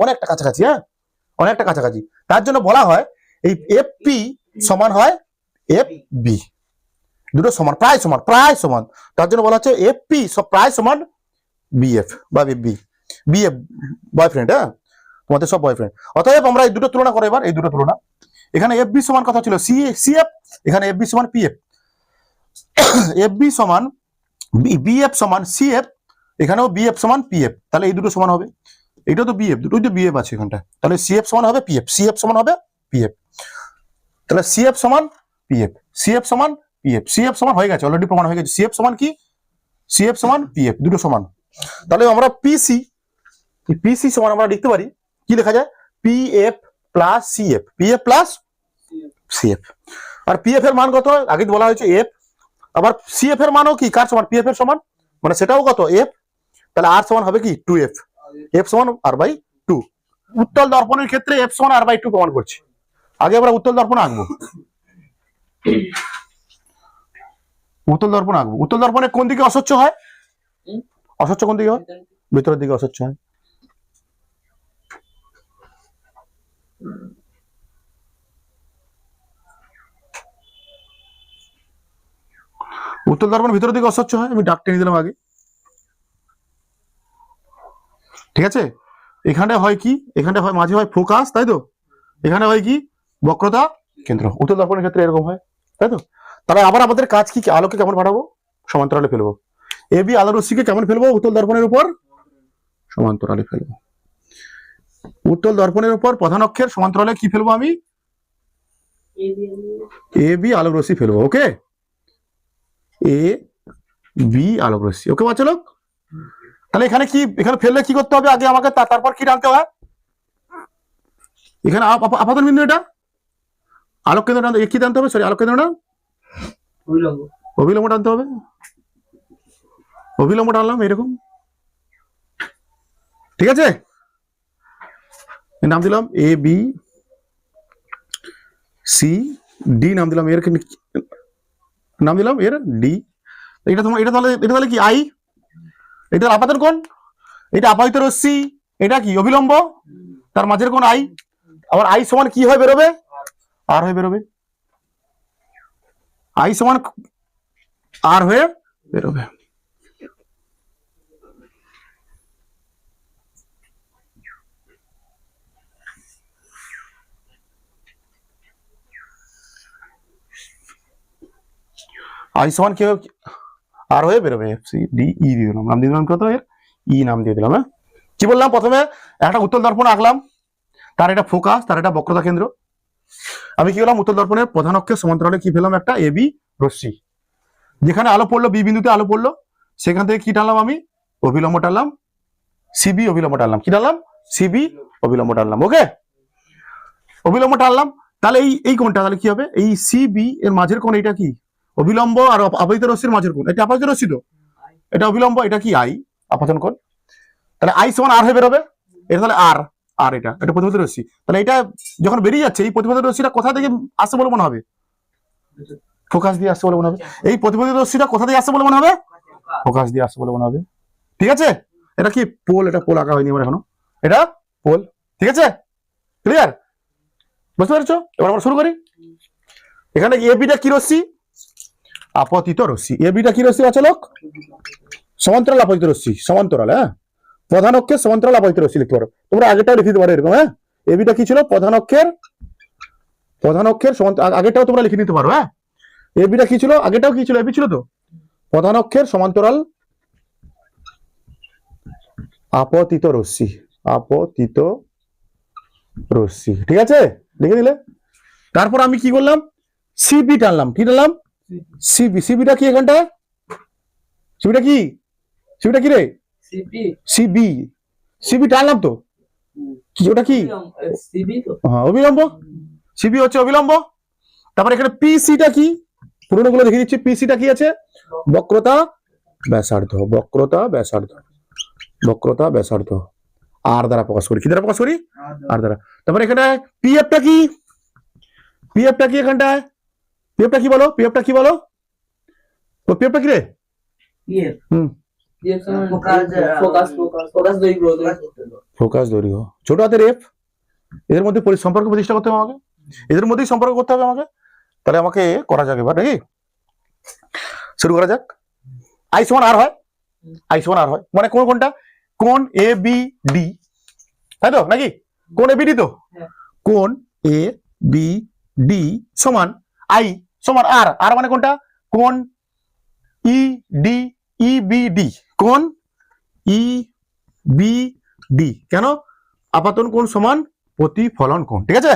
হ্যাঁ অনেকটা কাছাকাছি। তার জন্য বলা হয় এই FP সমান হয় FB, দুটো সমান, প্রায় সমান। তার জন্য বলা হচ্ছে FP সব প্রায় সমান BF বা BF বয়ফ্রেন্ড, হ্যাঁ তোমাদের সব বয়ফ্রেন্ড। অতএব আমরা এই দুটো তুলনা করো, এবার এই দুটো তুলনা। এখানে FB সমান কথা ছিল CF, এখানে FB সমান PF, FB সমান BF সমান CF, এখানেও BF সমান PF, তাহলে এই দুটো সমান হবে। এটা তো BF, দুটোই তো BF আছে এখানটা, তাহলে CF সমান হবে PF, CF সমান হবে PF, তাহলে CF সমান PF, CF সমান PF, CF সমান হয়ে গেছে, অলরেডি প্রমাণ হয়ে গেছে। CF সমান কি, CF সমান PF, দুটো সমান। তাহলে আমরা PC সমান আমরা লিখতে পারি, কি লেখা যায়, PF plus CF, PF plus CF। আর PF এর মান কত, আগে বলা হয়েছে F, আবার CF এর মানও কি কার সমান, PF এর সমান, মানে সেটাও কত F, তাহলে R সমান হবে কি 2F, F সমান R/2। উত্তল দর্পণের ক্ষেত্রে F সমান R/2 প্রমাণ করছি। আগে আমরা উত্তল দর্পণ আঁকবো, উত্তল দর্পণে কোন দিকে অস্বচ্ছ হয়, অস্বচ্ছ কোন দিকে হয়, ভিতরের দিকে অস্বচ্ছ হয়। উত্তল দর্পণ ভিতরের দিকে অস্বচ্ছ হয়, আমি দাগ টেনে দিলাম আগে। ঠিক আছে, এখানে হয় কি, এখানে হয় মাঝে হয় ফোকাস, তাই তো, এখানে হয় কি বক্রতা কেন্দ্র। উত্তল দর্পণের ক্ষেত্রে এরকম হয়, তাই তো। তাহলে আবার আমাদের কাজ কি, আলোকে কেমন পাঠাবো, সমান্তরালে ফেলবো। AB আলো রশ্মিকে কেমন ফেলবো, উত্তল দর্পণের উপর সমান্তরালে ফেলবো। উত্তল দর্পণের উপর প্রধান অক্ষের সমান্তরালে কি ফেলবো আমি, AB আলোক রশ্মি ফেলবো। ওকে, AB আলোক রশ্মি, ওকে বাচ্চালোক। তাহলে এখানে কি, এখানে ফেললে কি করতে হবে আগে আমাকে, তারপর কি টানতে হয়, এখানে আপাতন বিন্দু, এটা আলোক কেন্দ্র টানতে, কি টানতে হবে, সরি আলোক কেন্দ্র না, অভিলম্ব টানতে হবে। অভিলম্ব টানলাম এরকম, ঠিক আছে, নাম দিলাম ABCD, নাম দিলাম এর, নাম দিলাম এর D। এটা তোমার, এটা তাহলে কি I, এটা আপাতন কোণ, এটা আপাতিত রশ্মি, এটা কি অভিলম্ব, তার মাঝের কোণ I, আবার I সমান কি হয় বেরোবে, R হয়ে বেরোবে, I সমান R হয়ে বেরোবে। I সমান কি হবে, আর হয়ে বেরোবে, FCD E দিয়ে দিলাম, নাম দিয়ে দিলাম কত এর, E নাম দিয়ে দিলাম। হ্যাঁ, কি বললাম, প্রথমে একটা উত্তল দর্পণ আঁকলাম, তার এটা ফোকাস, তার এটা বক্রতা কেন্দ্র। আমি কি করলাম, উত্তল দর্পণের প্রধান অক্ষের সমান্তরালে কি ফেললাম, একটা AB রশ্মি, যেখানে আলো পড়লো, বি বিন্দুতে আলো পড়লো, সেখান থেকে কি টানলাম আমি, অভিলম্ব টানলাম, CB অভিলম্ব টানলাম, কি টানলাম, CB অভিলম্ব টানলাম। ওকে, অভিলম্ব টানলাম, তাহলে এই কোণটা তাহলে কি হবে, এই CB এর মাঝের কোণ, এটা কি অভিলম্ব, আর আপাতিত রশ্মির মাঝের কোণ, এটা আপাতিত রশ্মি, তো এটা অভিলম্ব, এটা কি I আপাতন কোণ, তাহলে I সমান R হয়ে বেরোবে। এটা তাহলে আর এটা প্রতিফলিত রশ্মি, তাহলে এটা যখন বেরিয়ে যাচ্ছে, এই প্রতিফলিত রশ্মিটা কোথা থেকে আসছে বলে মনে হবে, ফোকাস দিয়ে আসছে বলে মনে হবে। এই প্রতিফলিত রশ্মিটা কোথা থেকে আসছে বলে মনে হবে, ফোকাস দিয়ে আসছে বলে মনে হবে। ঠিক আছে, এটা কি পোল, এটা পোল আঁকা হয়নি আমার এখনো, এটা পোল। ঠিক আছে, ক্লিয়ার, বুঝতে পেরেছো। এবার আমরা শুরু করি। এখানে এবিটা কি রশ্মি, আপতিত রশ্মি। এবিটা কি রশ্মি বাচলক, সমান্তরাল আপতিত রশ্মি, সমান্তরাল। হ্যাঁ, প্রধান অক্ষের সমান্তরাল আপতিত রশ্মি লিখতে পারো তোমরা, আগেটাও লিখে দিতে পারো এরকম। হ্যাঁ, এবিটা কি ছিল, প্রধান অক্ষের আগেটাও তোমরা লিখে নিতে পারো। হ্যাঁ, এবিটা কি ছিল, আগেটাও কি ছিল, এবি ছিল তো, প্রধান অক্ষের সমান্তরাল আপতিত রশ্মি, আপতিত রশ্মি। ঠিক আছে, লিখে দিলে। তারপর আমি কি করলাম, সিবি টানলাম, কি টানলাম, সিবিটা কি, এখানটা সিবিটা কি রে, সিবি টানলাম তো, ওটা কি, হ্যাঁ অবিলম্ব, সিবি হচ্ছে অবিলম্ব। তারপরে এখানে পিসিটা কি, পুরোনো গুলো দেখিয়ে দিচ্ছি। পিসিটা কি আছে? বক্রতা ব্যাসার্ধ, বক্রতা ব্যাসার্ধ, বক্রতা ব্যাসার্ধ আর দ্বারা প্রকাশ করি। কি দ্বারা প্রকাশ করি? আর দ্বারা। তারপরে এখানে পিএফটা কি? পিএফটা কি এখানটায়? পিএফটা কি বলো? পিএফটা কি বলো? ও পিএফটা কি রে? ফোকাস দৈর্ঘ্য, ছোট হাতের এফ। এদের মধ্যে সম্পর্ক প্রতিষ্ঠা করতে হবে আমাকে, এদের মধ্যেই সম্পর্ক করতে হবে আমাকে। তাহলে আমাকে করা যাক এবার, নাকি শুরু করা যাক। আই সমান আর হয়, আই সমান আর হয় মানে কোন কোনটা? কোন এ বি ডি, তাই তো নাকি? কোন এ বি ডি তো, কোন এ বি ডি সমান আই সমান আর। আর মানে কোনটা? কোন E D, E B D, কোন ই বি ডি। কেন? আপাতন কোণ সমান প্রতিফলন কোণ, ঠিক আছে?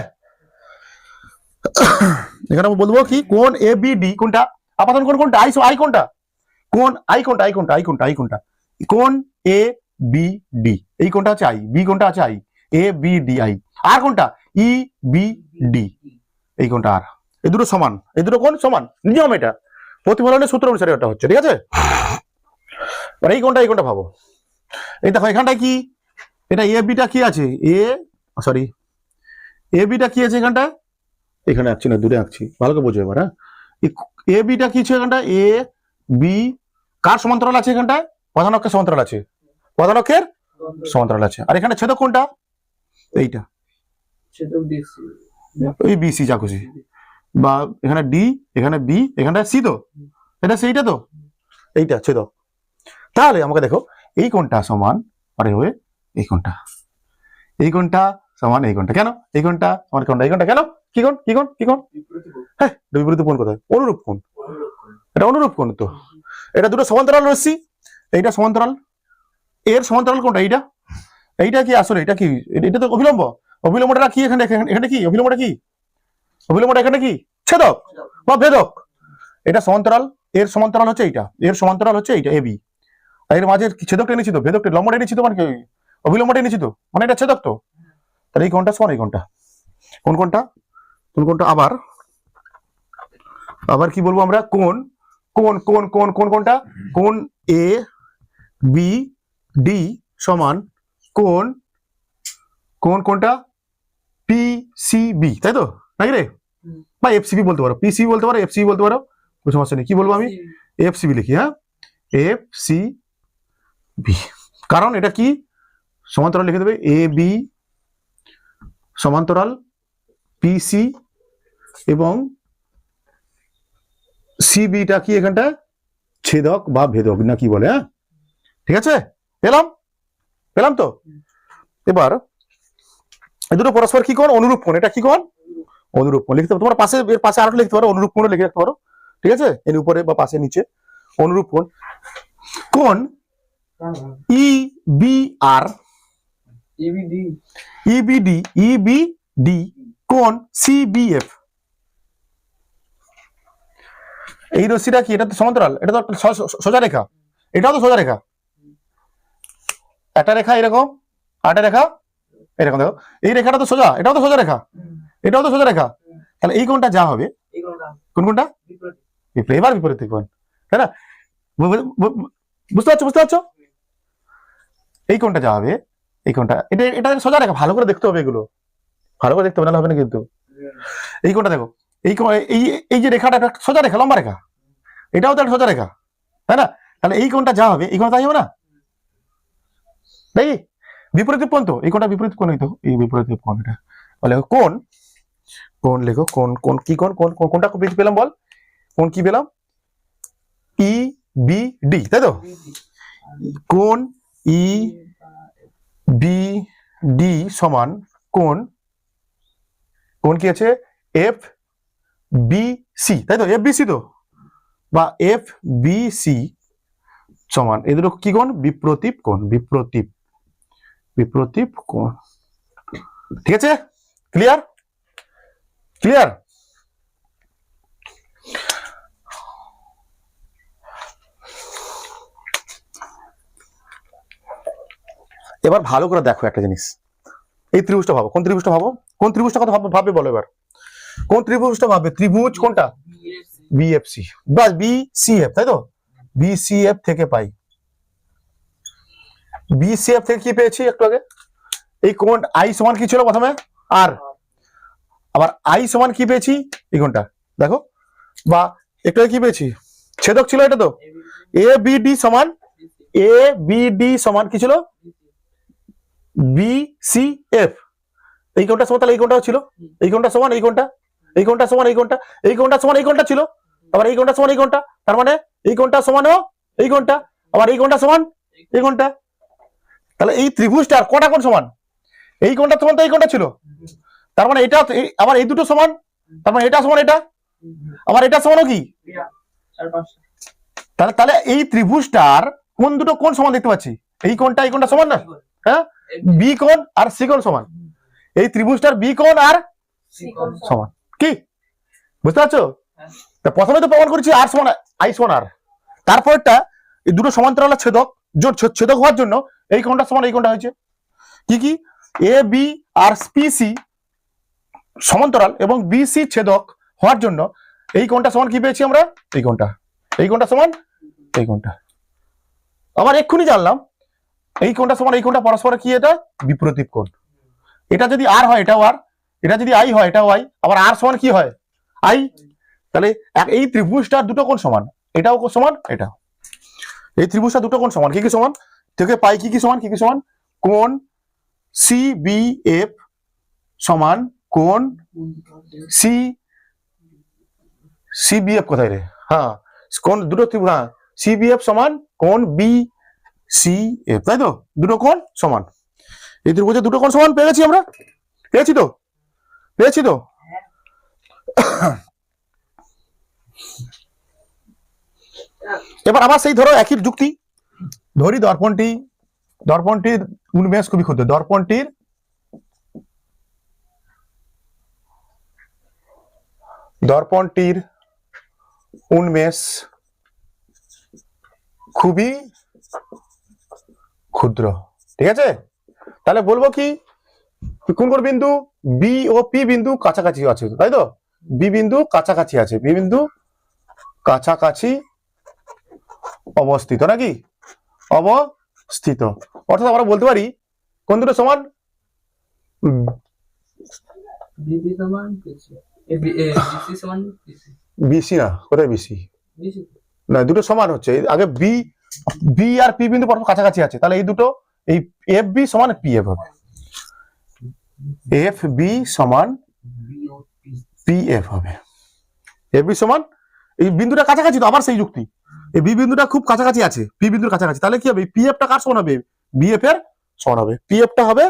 এখানে আমি বলবো কি, কোন এ বি ডি কোনটা? আপাতন কোণ কোনটা? আই আই কোনটা? কোন আই কোনটা? আই কোনটা? আই কোনটা? আই কোনটা? কোন এ বি ডি, এই কোনটা আছে আই, বি কোনটা আছে I, A B D I. আর কোনটা? ই বি ডি, এই কোনটা আর। এই দুটো সমান, এই দুটো কোণ সমান, নিয়ম এটা, প্রতিফলনের সূত্র অনুসারে এটা হচ্ছে, ঠিক আছে? আর এই কোনটা, এই কোনটা ভাবো। এই দেখো এখানটা কি, এটা এ বিটা কি আছে? সরি, এ বিটা কি আছে এখানটা? এখানে আঁকছি না, দূরে আঁকছি, ভালো করে বোঝো এবার। হ্যাঁ, এ বিটা কি আছে এখানটা? এ বি কার সমান্তরাল আছে এখানটায়? প্রধান অক্ষের সমান্তরাল আছে, প্রধান অক্ষের সমান্তরাল আছে। আর এখানে ছেদক কোনটা? এইটা, ওই বি সি যা খুশি, বা এখানে ডি, এখানে বি, এখানটা সি, তো এটা সেইটা তো, এইটা ছেদক। তাহলে আমাকে দেখো, এই কোণটা সমান আরে হয়ে এই কোণটা, এই কোণটা সমান এই কোণটা। কেন এই কোণটা সমান কোণটা? এই কোণটা কেন? কি কোণ? কি কোণ? কি কোণ? হ্যাঁ, বিপরীত কোণ কোথায়? অনুরূপ কোণ, এটা অনুরূপ কোণ তো। এটা দুটো সমান্তরাল রশ্মি, এইটা সমান্তরাল, এর সমান্তরাল কোণটা? এইটা, এইটা কি আসলে এটা কি? এটা তো অভিলম্ব। অভিলম্বটা কি এখানে? এখানে কি অভিলম্বটা? কি অভিলম্বটা? এখানে কি ছেদক বা ভেদক? এটা সমান্তরাল, এর সমান্তরাল হচ্ছে এইটা, এর সমান্তরাল হচ্ছে এইটা এ বি। এর মাঝে ছেদকটা এনেছি তো, ভেদকটা লম্বটা এনেছি তো, মানে কি অভিলম্বটা এনেছি তো, মানে এটা ছেদক তো। তাহলে এই কোণটা সমান এই কোণটা। কোন কোণটা? কোন কোণটা? আবার আবার কি বলবো আমরা? কোন কোন কোন কোন কোন কোনটা? কোন এ বি ডি সমান কোন কোন কোনটা? পি সি বি, তাই তো নাকি রে? বা এফ সিবি বলতে পারো, পি সি বলতে পারো, এফ সি বলতে পারো, কোনো সমস্যা নেই। কি বলবো আমি? এফ সিবি লিখি, হ্যাঁ, এফ সি বি। কারণ এটা কি সমান্তরাল লিখে দেবে, এ বি সমান্তরাল পি সি এবং সিবিটা কি এখানটা? ছেদক বা ভেদক না কি বলে? হ্যাঁ, ঠিক আছে, পেলাম, পেলাম তো। এবার এই দুটো পরস্পর কি কোণ? অনুরূপ কোণ। এটা কি কোণ? অনুরূপ কোণ লিখতে পারো তোমার পাশে, এর পাশে আরেকটা লিখতে পারো, অনুরূপ কোণ লিখে রাখতে পারো, ঠিক আছে? এর উপরে বা পাশে নিচে অনুরূপ কোণ। কোণ ই বি আর, ইবিডি, ইবিডি কোণ সিবিএফ। এই রশ্মিটা কি? এটা তো সমান্তরাল, এটা তো সোজা রেখা, এটাও তো সোজা রেখা। একটা রেখা এরকম, আরেকটা রেখা এরকম। দেখো এই রেখাটা তো সোজা, এটাও তো সোজা রেখা, এটাও তো সোজা রেখা। তাহলে এই কোণটা যা হবে, কোন কোণটা? এবার বিপরীত কোণ, তাই না? বুঝতে পারছো? বুঝতে পারছো? এই কোণটা যা হবে, এই কোণটা, এটা এটা সোজা রেখা, ভালো করে দেখতে হবে, এগুলো ভালো করে দেখতে হবে, না হবে না কিন্তু। এই কোণটা দেখো, এই এই যে রেখাটা একটা সোজা রেখা, লম্বা রেখা, এটাও তো একটা সোজা রেখা, তাই না? তাহলে এই কোণটা যা হবে, এই কোণটা তাই হবে না? তাই বিপরীত কোণ তো, এই কোণটা বিপরীত কোণ, এই তো এই বিপরীত কোণ। এটা বলে কোণ, কোণ লেখো, কোণ কোণ কি কোণ? কোণ কোনটা পেলাম বল? কোণ কি পেলাম? ই বি ডি, তাই তো? কোণ ই বি ডি সমান কোণ, কোণ কি আছে? এফ বি সি, তাই তো? এফ বি সি তো, বা এফ বি সি সমান এদের কি কোণ? বিপ্রতীপ কোণ, বিপ্রতীপ, বিপ্রতীপ কোণ। ঠিক আছে, ক্লিয়ার? ক্লিয়ার? এবার ভালো করে দেখো একটা জিনিস, এই ত্রিভুজটা ভাবো। কোন ত্রিভুজটা ভাবো? কোন ত্রিভুজটা কথা ভাববে বলো এবার। কোন ত্রিভুজটা ভাববে? ত্রিভুজ কোনটা? বিএফসি, বাস বিসিএফ, তাই তো? বিসিএফ থেকে পাই, বিসিএফ থেকে কি পেয়েছি একটু আগে? এই কোণ আই সমান কি ছিল প্রথমে? আর, আবার আই সমান কি পেয়েছি? এই কোণটা দেখো, বা একটু আগে কি পেয়েছি? ছেদক ছিল এটা তো, এ বি ডি সমান, এ বি ডি সমান কি ছিল? বিসিএফ। এই কোণটা সমান, তাহলে এই কোণটাও ছিল, এই কোণটা সমান এই কোণটা, এই কোণটা সমান এই কোণটা, এই কোণটা সমান এই কোণটা ছিল, আবার এই কোণটা সমান এই কোণটা, তার মানে এই কোণটা সমানও এই কোণটা, আবার এই কোণটা সমান এই কোণটা। তাহলে এই ত্রিভুজটার কটা কোণ সমান? এই কোণটা সমান তো এই কোণটা ছিল, তার মানে এটা আবার এই দুটো সমান, তার মানে এটা সমান এটা, আবার এটা সমানও কি? তাহলে তাহলে এই ত্রিভুজটার কোন দুটো কোণ সমান দেখতে পাচ্ছি? এই কোণটা এই কোণটা সমান না? হ্যাঁ, বি কোণ আর সি কোণ সমান। এই ত্রিভুজটার বি কোণ আর সমান, কি বুঝতে পারছো? তা প্রথমে তো প্রমাণ করেছি আর সমান আই সমান আর, তারপরটা এই দুটো সমান্তরাল ছেদক, জোট ছেদক হওয়ার জন্য এই কোণটা সমান এই কোণটা হয়েছে। কি কি? এ বি আর পিসি সমান্তরাল এবং বিসি ছেদক হওয়ার জন্য এই কোণটা সমান কি পেয়েছি আমরা? এই কোণটা, এই কোণটা সমান এই কোণটা। আবার এক্ষুনি জানলাম এই কোণটা সমান এই কোণটা পরস্পর কি? এটা বিপরীত কোণ। এটা যদি আর হয় এটাও আর, এটা যদি আই হয় এটাও আই, আবার আর সমান কি হয়? আই। তাহলে এই ত্রিভুজটার দুটো কোণ সমান, এটাও সমান এটাও। এই ত্রিভুজটা দুটো কোণ সমান, কি কি সমান থেকে পাই? কি কি সমান? কি কি সমান? কোণ সিবিএফ সমান কোণ সিবিএফ কোথায় রে? হ্যাঁ, কোণ দুটো ত্রিভুজ, হ্যাঁ সিবিএফ সমান কোণ বিসিএফ, তাই তো? দুটো কোণ সমান, এই ত্রিভুজের দুটো কোণ সমান পেয়ে গেছি আমরা, পেয়েছি তো? পেয়েছি তো? এবার আবার সেই ধরো একই যুক্তি ধরি, দর্পণটির উন্মেষ খুবই ক্ষুদ্র, দর্পণটির উন্মেষ খুবই ক্ষুদ্র, ঠিক আছে? তাহলে বলবো কি, কোন কোন বিন্দু? বি ও পি বিন্দু কাছাকাছি আছে, তাই তো? বি বিন্দু কাছাকাছি আছে, বি বিন্দু কাছাকাছি অবস্থিত, নাকি? অবস্থিত, অর্থাৎ আমরা বলতে পারি কোন দুটো সমান? বিসি না, কোথায় বিসি? না, দুটো সমান হচ্ছে, আগে বি বি আর পি বিন্দু পরস্পর কাছাকাছি আছে, তাহলে এই দুটো, এই এফ বি সমান পি এফ হবে, এফ বি সমান পি এফ হবে, এফ বি সমান, এই বিন্দুটা কাছাকাছি তো, আবার সেই যুক্তি, এই বি বিন্দুটা খুব কাছাকাছি আছে পি বিন্দুর কাছাকাছি, তাহলে কি হবে? পি এফ টা কার সমান হবে? বি এফ এর সমান হবে, পি এফ টা হবে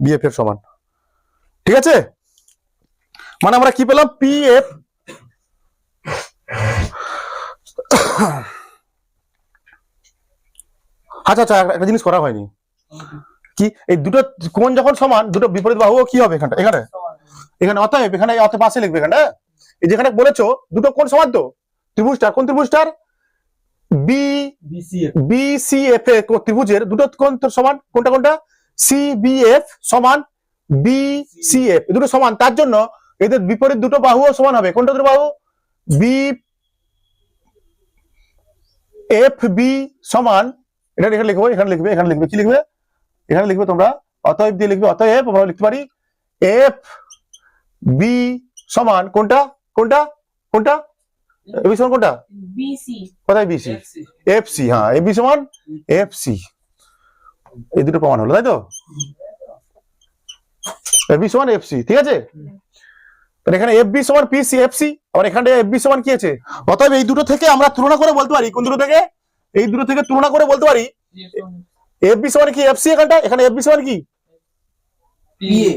বি এফ এর সমান, ঠিক আছে? মানে আমরা কি পেলাম? পি এফ আচ্ছা আচ্ছা, একটা জিনিস করা হয়নি কি, এই দুটো কোণ যখন সমান, দুটো বিপরীত বাহু কি হবে? এখানটা এখানে এখানে অতএব এখানে অতএব পাশে লিখবে এখানে, এই যেখানে বলেছো দুটো কোণ সমান তো, ত্রিভুজটার, কোন ত্রিভুজটার? বিসিএফ এর ত্রিভুজের দুটো কোণ সমান, কোনটা কোনটা? সিবিএফ সমান বিসিএফ, দুটো সমান, তার জন্য এদের বিপরীত দুটো বাহুও সমান হবে। কোনটা দুটো বাহু? বি এফ বি সমান, এটা এখানে লিখবো, এখানে লিখবে, এখানে লিখবে, কি লিখবে? এখানে লিখবে তোমরা অতএব দিয়ে লিখবে, অতএব আমরা লিখতে পারি এফ বি সমান কোনটা কোনটা কোনটা? এবি সমান কোনটা? বিসি। কোথায় বিসি? এফসি, হ্যাঁ এবি সমান এফসি, এই দুটো প্রমাণ হলো, তাই তো? এবি সমান এফসি, ঠিক আছে? তাহলে এখানে এফবি সমান পিসি এফসি, আবার এখানে এফবি সমান কি আছে? অতএব এই দুটো থেকে আমরা তুলনা করে বলতে পারি, কোন দুটো থেকে? এই দুটো থেকে তুলনা করে বলতে পারি এফবি সমান কি এফসি, এখানটা এখানে এফবি সমান কি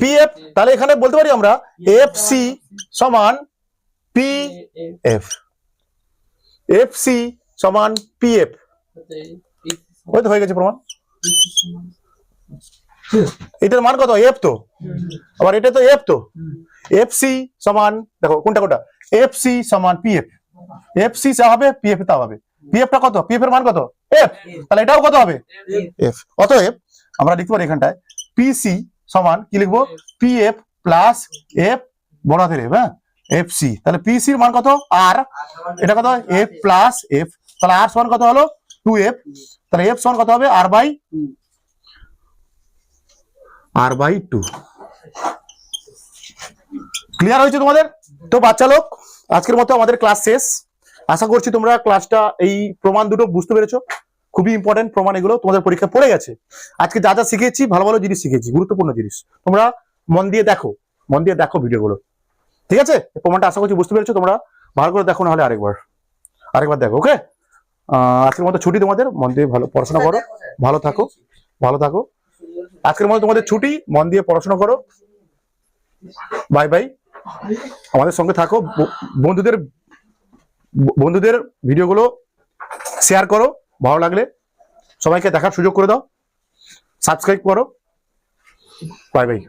পিএফ, তাহলে এখানে বলতে পারি আমরা এফসি সমান পিএফ, এফসি সমান পিএফ, ওই তো হয়ে গেছে প্রমাণ। এটার মান কত? এফ তো, আবার এটা তো এফ তো, এফসি সমান, দেখো কোনটা কোনটা? এফসি সমান পিএফ, এফসি যা হবে পিএফ তা হবে, পিএফ টা কত? পিএফ এর মান কত? এফ, তাহলে এটাও কত হবে? এফ। অতএব আমরা লিখতে পারি এখানটায় পিসি সমান কি লিখবো? পিএফ প্লাস এফ বড় হাতের এফ, হ্যাঁ এফ সি, তাহলে পি সির মান কত আর, এটা কত এফ প্লাস এফ, তাহলে আর সমান কত হলো 2f, তাহলে এফ সমান কত হবে r/2। ক্লিয়ার হয়েছে তোমাদের? তো বাচ্চা লোক, আজকের মতো আমাদের ক্লাস শেষ। আশা করছি তোমরা ক্লাসটা এই প্রমাণ দুটো বুঝতে পেরেছো। খুবই ইম্পর্টেন্ট প্রমাণ, এগুলো তোমাদের পরীক্ষা পড়ে গেছে। আজকে যা যা শিখেছি, ভালো ভালো জিনিস শিখেছি, গুরুত্বপূর্ণ জিনিস। তোমরা মন দিয়ে দেখো ভিডিওগুলো, ঠিক আছে? প্রমাণটা আশা করছি বুঝতে পেরেছো। তোমরা ভালো করে দেখো, না হলে আরেকবার দেখো। ওকে, আজকের মতো ছুটি তোমাদের, মন দিয়ে ভালো পড়াশোনা করো, ভালো থাকো। আজকের মতো তোমাদের ছুটি, মন দিয়ে পড়াশোনা করো। Bye bye. আমাদের সঙ্গে থাকো, বন্ধুদের ভিডিওগুলো শেয়ার করো, ভালো লাগলে সবাইকে দেখার সুযোগ করে দাও, সাবস্ক্রাইব করো। Bye bye.